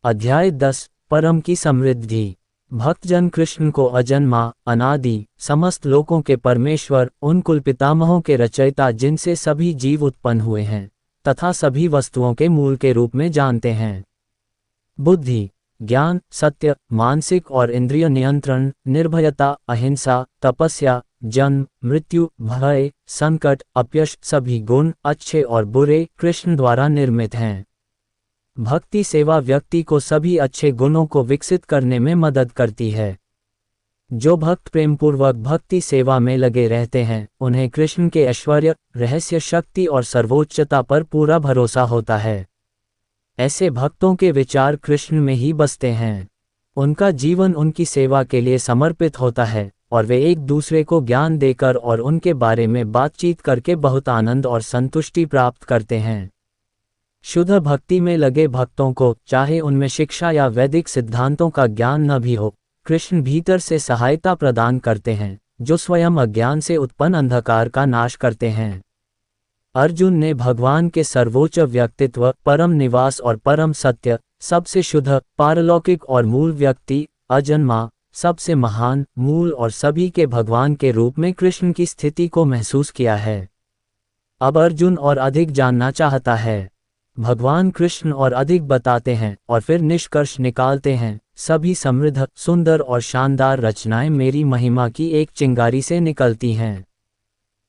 अध्याय 10 परम की समृद्धि। भक्तजन कृष्ण को अजन्मा, अनादि, समस्त लोकों के परमेश्वर, उन कुल पितामहों के रचयिता जिनसे सभी जीव उत्पन्न हुए हैं तथा सभी वस्तुओं के मूल के रूप में जानते हैं। बुद्धि, ज्ञान, सत्य, मानसिक और इंद्रिय नियंत्रण, निर्भयता, अहिंसा, तपस्या, जन्म, मृत्यु, भय, संकट, अपयश, सभी गुण अच्छे और बुरे कृष्ण द्वारा निर्मित हैं। भक्ति सेवा व्यक्ति को सभी अच्छे गुणों को विकसित करने में मदद करती है। जो भक्त प्रेमपूर्वक भक्ति सेवा में लगे रहते हैं, उन्हें कृष्ण के ऐश्वर्य, रहस्य, शक्ति और सर्वोच्चता पर पूरा भरोसा होता है। ऐसे भक्तों के विचार कृष्ण में ही बसते हैं। उनका जीवन उनकी सेवा के लिए समर्पित होता है और वे एक दूसरे को ज्ञान देकर और उनके बारे में बातचीत करके बहुत आनंद और संतुष्टि प्राप्त करते हैं। शुद्ध भक्ति में लगे भक्तों को, चाहे उनमें शिक्षा या वैदिक सिद्धांतों का ज्ञान न भी हो, कृष्ण भीतर से सहायता प्रदान करते हैं, जो स्वयं अज्ञान से उत्पन्न अंधकार का नाश करते हैं। अर्जुन ने भगवान के सर्वोच्च व्यक्तित्व, परम निवास और परम सत्य, सबसे शुद्ध, पारलौकिक और मूल व्यक्ति, अजन्मा, सबसे महान, मूल और सभी के भगवान के रूप में कृष्ण की स्थिति को महसूस किया है। अब अर्जुन और अधिक जानना चाहता है। भगवान कृष्ण और अधिक बताते हैं और फिर निष्कर्ष निकालते हैं, सभी समृद्ध, सुंदर और शानदार रचनाएं मेरी महिमा की एक चिंगारी से निकलती हैं।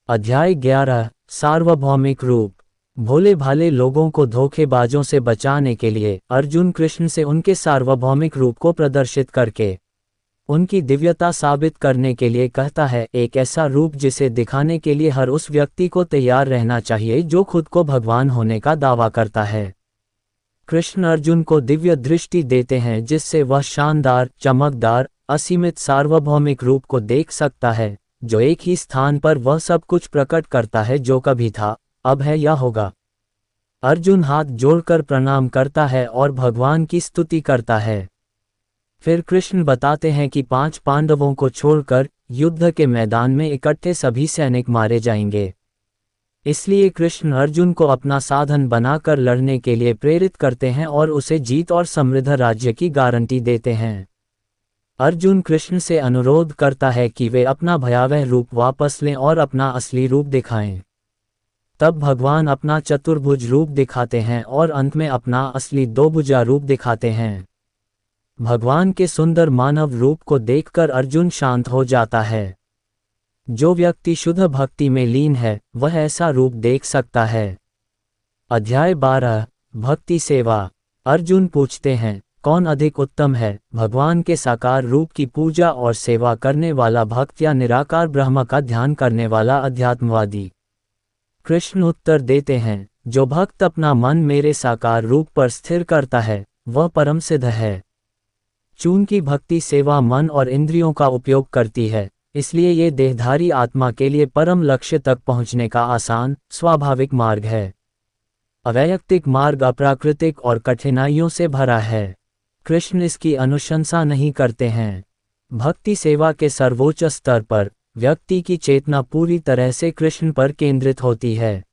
अध्याय 11 सार्वभौमिक रूप। भोले भाले लोगों को धोखेबाजों से बचाने के लिए अर्जुन कृष्ण से उनके सार्वभौमिक रूप को प्रदर्शित करके उनकी दिव्यता साबित करने के लिए कहता है, एक ऐसा रूप जिसे दिखाने के लिए हर उस व्यक्ति को तैयार रहना चाहिए जो खुद को भगवान होने का दावा करता है। कृष्ण अर्जुन को दिव्य दृष्टि देते हैं जिससे वह शानदार, चमकदार, असीमित सार्वभौमिक रूप को देख सकता है, जो एक ही स्थान पर वह सब कुछ प्रकट करता है जो कभी था, अब है या होगा। अर्जुन हाथ जोड़कर प्रणाम करता है और भगवान की स्तुति करता है। फिर कृष्ण बताते हैं कि 5 पांडवों को छोड़कर युद्ध के मैदान में इकट्ठे सभी सैनिक मारे जाएंगे। इसलिए कृष्ण अर्जुन को अपना साधन बनाकर लड़ने के लिए प्रेरित करते हैं और उसे जीत और समृद्ध राज्य की गारंटी देते हैं। अर्जुन कृष्ण से अनुरोध करता है कि वे अपना भयावह रूप वापस लें और अपना असली रूप दिखाएं। तब भगवान अपना चतुर्भुज रूप दिखाते हैं और अंत में अपना असली दोभुजा रूप दिखाते हैं। भगवान के सुंदर मानव रूप को देखकर अर्जुन शांत हो जाता है। जो व्यक्ति शुद्ध भक्ति में लीन है वह ऐसा रूप देख सकता है। अध्याय 12 भक्ति सेवा। अर्जुन पूछते हैं, कौन अधिक उत्तम है, भगवान के साकार रूप की पूजा और सेवा करने वाला भक्त या निराकार ब्रह्म का ध्यान करने वाला अध्यात्मवादी? कृष्ण उत्तर देते हैं, जो भक्त अपना मन मेरे साकार रूप पर स्थिर करता है वह परम सिद्ध है। चूंकि भक्ति सेवा मन और इंद्रियों का उपयोग करती है, इसलिए ये देहधारी आत्मा के लिए परम लक्ष्य तक पहुंचने का आसान स्वाभाविक मार्ग है। अवैयक्तिक मार्ग अप्राकृतिक और कठिनाइयों से भरा है। कृष्ण इसकी अनुशंसा नहीं करते हैं। भक्ति सेवा के सर्वोच्च स्तर पर व्यक्ति की चेतना पूरी तरह से कृष्ण पर केंद्रित होती है।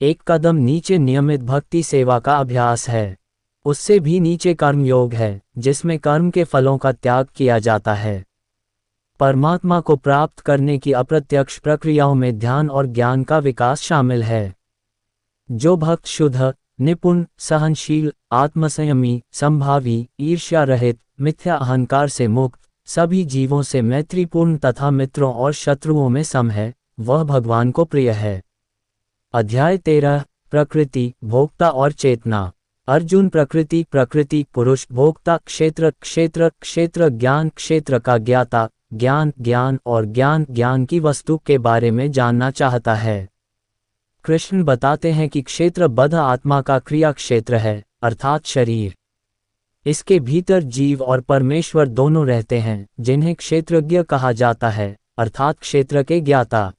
एक कदम नीचे नियमित भक्ति सेवा का अभ्यास है। उससे भी नीचे कर्मयोग है, जिसमें कर्म के फलों का त्याग किया जाता है। परमात्मा को प्राप्त करने की अप्रत्यक्ष प्रक्रियाओं में ध्यान और ज्ञान का विकास शामिल है। जो भक्त शुद्ध, निपुण, सहनशील, आत्मसंयमी, संभावी, ईर्ष्या रहित, मिथ्या अहंकार से मुक्त, सभी जीवों से मैत्रीपूर्ण तथा मित्रों और शत्रुओं में सम है, वह भगवान को प्रिय है। अध्याय 13 प्रकृति, भोक्ता और चेतना। अर्जुन प्रकृति, प्रकृति, पुरुष, भोक्ता, क्षेत्र, क्षेत्र, क्षेत्र ज्ञान, क्षेत्र का ज्ञाता, ज्ञान, ज्ञान और ज्ञान, ज्ञान की वस्तु के बारे में जानना चाहता है। कृष्ण बताते हैं कि क्षेत्र बद्ध आत्मा का क्रिया क्षेत्र है, अर्थात शरीर। इसके भीतर जीव और परमेश्वर दोनों रहते हैं, जिन्हें क्षेत्रज्ञ कहा जाता है, अर्थात क्षेत्र के ज्ञाता।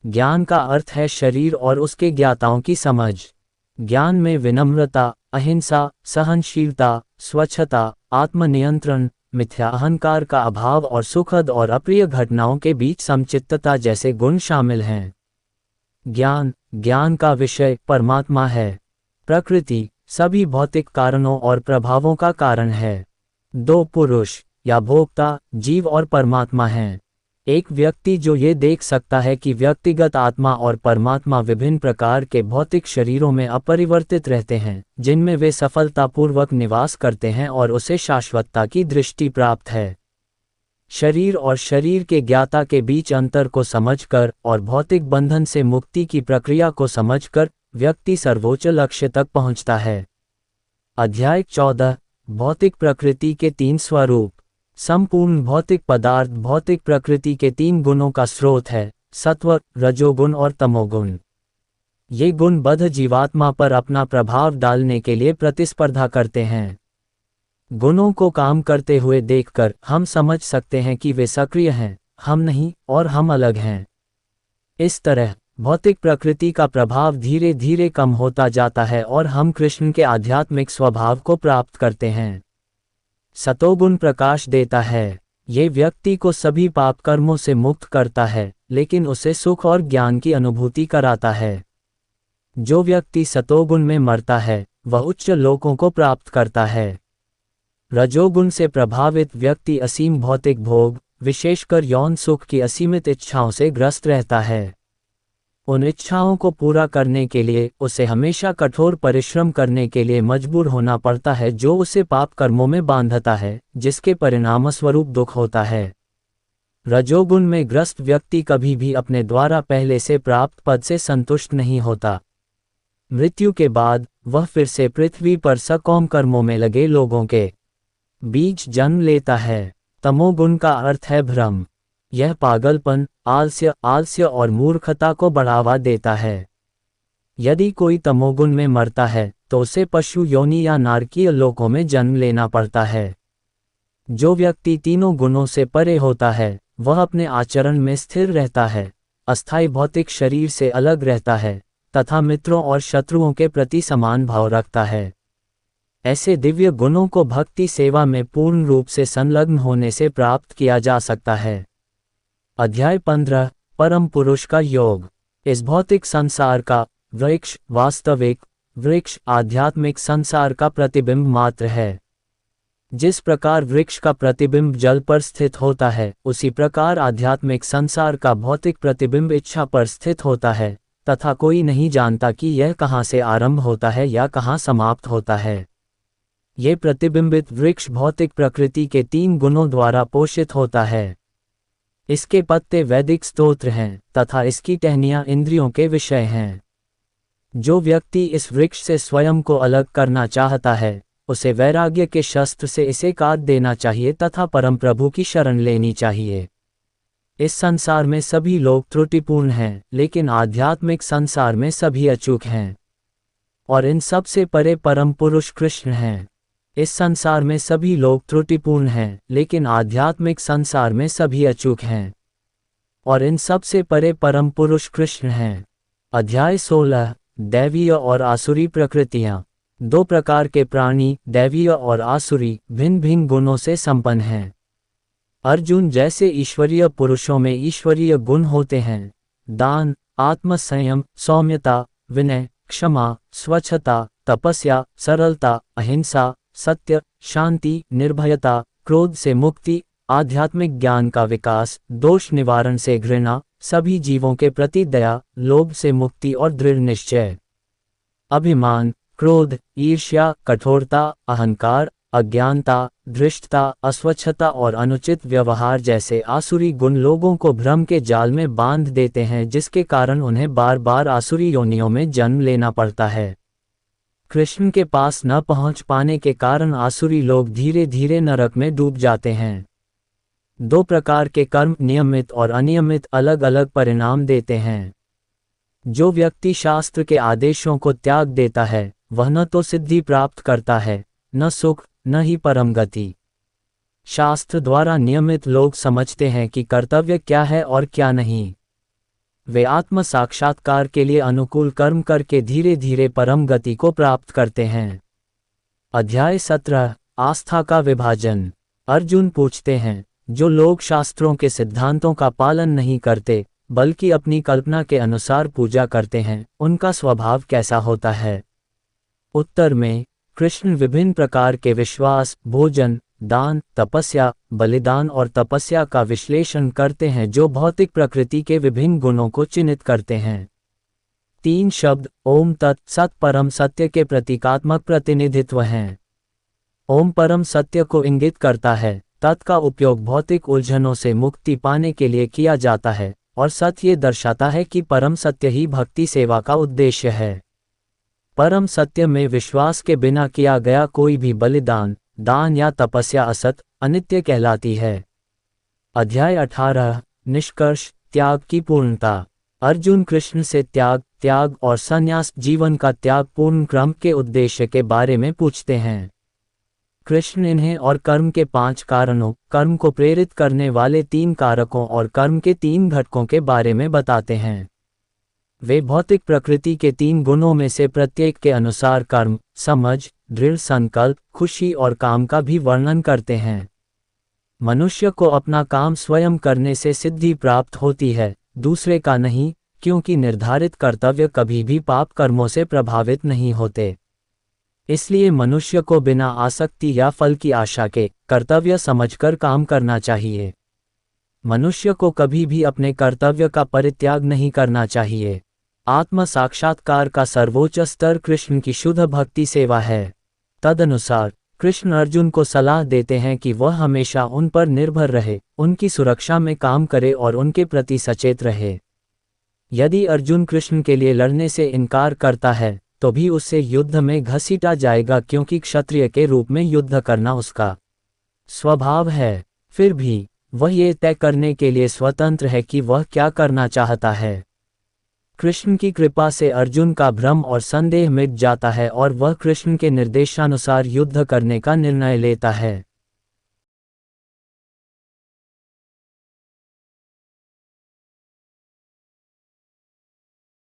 ज्ञान का अर्थ है शरीर और उसके ज्ञाताओं की समझ। ज्ञान में विनम्रता, अहिंसा, सहनशीलता, स्वच्छता, आत्मनियंत्रण, मिथ्या अहंकार का अभाव और सुखद और अप्रिय घटनाओं के बीच समचित्तता जैसे गुण शामिल हैं। ज्ञान का विषय परमात्मा है। प्रकृति सभी भौतिक कारणों और प्रभावों का कारण है। दो पुरुष या भोक्ता, जीव और परमात्मा हैं। एक व्यक्ति जो ये देख सकता है कि व्यक्तिगत आत्मा और परमात्मा विभिन्न प्रकार के भौतिक शरीरों में अपरिवर्तित रहते हैं, जिनमें वे सफलतापूर्वक निवास करते हैं और उसे शाश्वतता की दृष्टि प्राप्त है। शरीर और शरीर के ज्ञाता के बीच अंतर को समझकर और भौतिक बंधन से मुक्ति की प्रक्रिया को समझकर व्यक्ति सर्वोच्च लक्ष्य तक पहुंचता है। अध्याय 14 भौतिक प्रकृति के 3 स्वरूप। संपूर्ण भौतिक पदार्थ भौतिक प्रकृति के 3 गुणों का स्रोत है, सत्व, रजोगुण और तमोगुण। ये गुण बद्ध जीवात्मा पर अपना प्रभाव डालने के लिए प्रतिस्पर्धा करते हैं। गुणों को काम करते हुए देखकर हम समझ सकते हैं कि वे सक्रिय हैं, हम नहीं, और हम अलग हैं। इस तरह भौतिक प्रकृति का प्रभाव धीरे धीरे कम होता जाता है और हम कृष्ण के आध्यात्मिक स्वभाव को प्राप्त करते हैं। सतोगुण प्रकाश देता है। ये व्यक्ति को सभी पाप कर्मों से मुक्त करता है, लेकिन उसे सुख और ज्ञान की अनुभूति कराता है। जो व्यक्ति सतोगुण में मरता है वह उच्च लोकों को प्राप्त करता है। रजोगुण से प्रभावित व्यक्ति असीम भौतिक भोग, विशेषकर यौन सुख की असीमित इच्छाओं से ग्रस्त रहता है। उन इच्छाओं को पूरा करने के लिए उसे हमेशा कठोर परिश्रम करने के लिए मजबूर होना पड़ता है, जो उसे पाप कर्मों में बांधता है, जिसके परिणामस्वरूप दुख होता है। रजोगुण में ग्रस्त व्यक्ति कभी भी अपने द्वारा पहले से प्राप्त पद से संतुष्ट नहीं होता। मृत्यु के बाद वह फिर से पृथ्वी पर सकौम कर्मों में लगे लोगों के बीच जन्म लेता है। तमोगुण का अर्थ है भ्रम। यह पागलपन, आलस्य और मूर्खता को बढ़ावा देता है। यदि कोई तमोगुण में मरता है तो उसे पशु योनि या नारकीय लोकों में जन्म लेना पड़ता है। जो व्यक्ति तीनों गुणों से परे होता है वह अपने आचरण में स्थिर रहता है, अस्थायी भौतिक शरीर से अलग रहता है तथा मित्रों और शत्रुओं के प्रति समान भाव रखता है। ऐसे दिव्य गुणों को भक्ति सेवा में पूर्ण रूप से संलग्न होने से प्राप्त किया जा सकता है। अध्याय 15 परम पुरुष का योग। इस भौतिक संसार का वृक्ष वास्तविक वृक्ष आध्यात्मिक संसार का प्रतिबिंब मात्र है। जिस प्रकार वृक्ष का प्रतिबिंब जल पर स्थित होता है, उसी प्रकार आध्यात्मिक संसार का भौतिक प्रतिबिंब इच्छा पर स्थित होता है, तथा कोई नहीं जानता कि यह कहाँ से आरंभ होता है या कहाँ समाप्त होता है। ये प्रतिबिंबित वृक्ष भौतिक प्रकृति के 3 गुणों द्वारा पोषित होता है। इसके पत्ते वैदिक स्तोत्र हैं तथा इसकी टहनियाँ इंद्रियों के विषय हैं। जो व्यक्ति इस वृक्ष से स्वयं को अलग करना चाहता है, उसे वैराग्य के शस्त्र से इसे काट देना चाहिए तथा परम प्रभु की शरण लेनी चाहिए। इस संसार में सभी लोग त्रुटिपूर्ण हैं, लेकिन आध्यात्मिक संसार में सभी अचूक हैं, और इन सब से परे परम पुरुष कृष्ण हैं। इस संसार में सभी लोग त्रुटिपूर्ण हैं, लेकिन आध्यात्मिक संसार में सभी अचूक हैं, और इन सब से परे परम पुरुष कृष्ण हैं। अध्याय 16 दैवीय और आसुरी प्रकृतियाँ। 2 प्रकार के प्राणी, दैवीय और आसुरी, भिन्न भिन्न गुणों से संपन्न हैं। अर्जुन, जैसे ईश्वरीय पुरुषों में ईश्वरीय गुण होते हैं, दान, आत्मसंयम, सौम्यता, विनय, क्षमा, स्वच्छता, तपस्या, सरलता, अहिंसा, सत्य, शांति, निर्भयता, क्रोध से मुक्ति, आध्यात्मिक ज्ञान का विकास, दोष निवारण से घृणा, सभी जीवों के प्रति दया, लोभ से मुक्ति और दृढ़ निश्चय, अभिमान, क्रोध, ईर्ष्या, कठोरता, अहंकार, अज्ञानता, धृष्टता, अस्वच्छता और अनुचित व्यवहार जैसे आसुरी गुण लोगों को भ्रम के जाल में बांध देते हैं, जिसके कारण उन्हें बार बार आसुरी योनियों में जन्म लेना पड़ता है। कृष्ण के पास न पहुंच पाने के कारण आसुरी लोग धीरे धीरे नरक में डूब जाते हैं। 2 प्रकार के कर्म, नियमित और अनियमित, अलग अलग परिणाम देते हैं। जो व्यक्ति शास्त्र के आदेशों को त्याग देता है, वह न तो सिद्धि प्राप्त करता है, न सुख, न ही परम गति। शास्त्र द्वारा नियमित लोग समझते हैं कि कर्तव्य क्या है और क्या नहीं। वे आत्म साक्षात्कार के लिए अनुकूल कर्म करके धीरे धीरे परम गति को प्राप्त करते हैं। अध्याय 17 आस्था का विभाजन। अर्जुन पूछते हैं, जो लोग शास्त्रों के सिद्धांतों का पालन नहीं करते बल्कि अपनी कल्पना के अनुसार पूजा करते हैं, उनका स्वभाव कैसा होता है? उत्तर में कृष्ण विभिन्न प्रकार के विश्वास, भोजन, दान, तपस्या, बलिदान और तपस्या का विश्लेषण करते हैं, जो भौतिक प्रकृति के विभिन्न गुणों को चिन्हित करते हैं। 3 शब्द ओम तत् सत परम सत्य के प्रतीकात्मक प्रतिनिधित्व हैं। ओम परम सत्य को इंगित करता है, तत् का उपयोग भौतिक उलझनों से मुक्ति पाने के लिए किया जाता है, और सत्य ये दर्शाता है कि परम सत्य ही भक्ति सेवा का उद्देश्य है। परम सत्य में विश्वास के बिना किया गया कोई भी बलिदान, दान या तपस्या असत, अनित्य कहलाती है। अध्याय 18 निष्कर्ष त्याग की पूर्णता। अर्जुन कृष्ण से त्याग और संन्यास, जीवन का त्याग पूर्ण क्रम के उद्देश्य के बारे में पूछते हैं। कृष्ण इन्हें और कर्म के 5 कारणों, कर्म को प्रेरित करने वाले 3 कारकों और कर्म के 3 घटकों के बारे में बताते हैं। वे भौतिक प्रकृति के 3 गुणों में से प्रत्येक के अनुसार कर्म, समझ, दृढ़ संकल्प, खुशी और काम का भी वर्णन करते हैं। मनुष्य को अपना काम स्वयं करने से सिद्धि प्राप्त होती है, दूसरे का नहीं, क्योंकि निर्धारित कर्तव्य कभी भी पाप कर्मों से प्रभावित नहीं होते। इसलिए मनुष्य को बिना आसक्ति या फल की आशा के कर्तव्य समझकर काम करना चाहिए। मनुष्य को कभी भी अपने कर्तव्य का परित्याग नहीं करना चाहिए। आत्म साक्षात्कार का सर्वोच्च स्तर कृष्ण की शुद्ध भक्ति सेवा है। तदनुसार कृष्ण अर्जुन को सलाह देते हैं कि वह हमेशा उन पर निर्भर रहे, उनकी सुरक्षा में काम करे और उनके प्रति सचेत रहे। यदि अर्जुन कृष्ण के लिए लड़ने से इनकार करता है तो भी उससे युद्ध में घसीटा जाएगा, क्योंकि क्षत्रिय के रूप में युद्ध करना उसका स्वभाव है। फिर भी वह ये तय करने के लिए स्वतंत्र है कि वह क्या करना चाहता है। कृष्ण की कृपा से अर्जुन का भ्रम और संदेह मिट जाता है और वह कृष्ण के निर्देशानुसार युद्ध करने का निर्णय लेता है।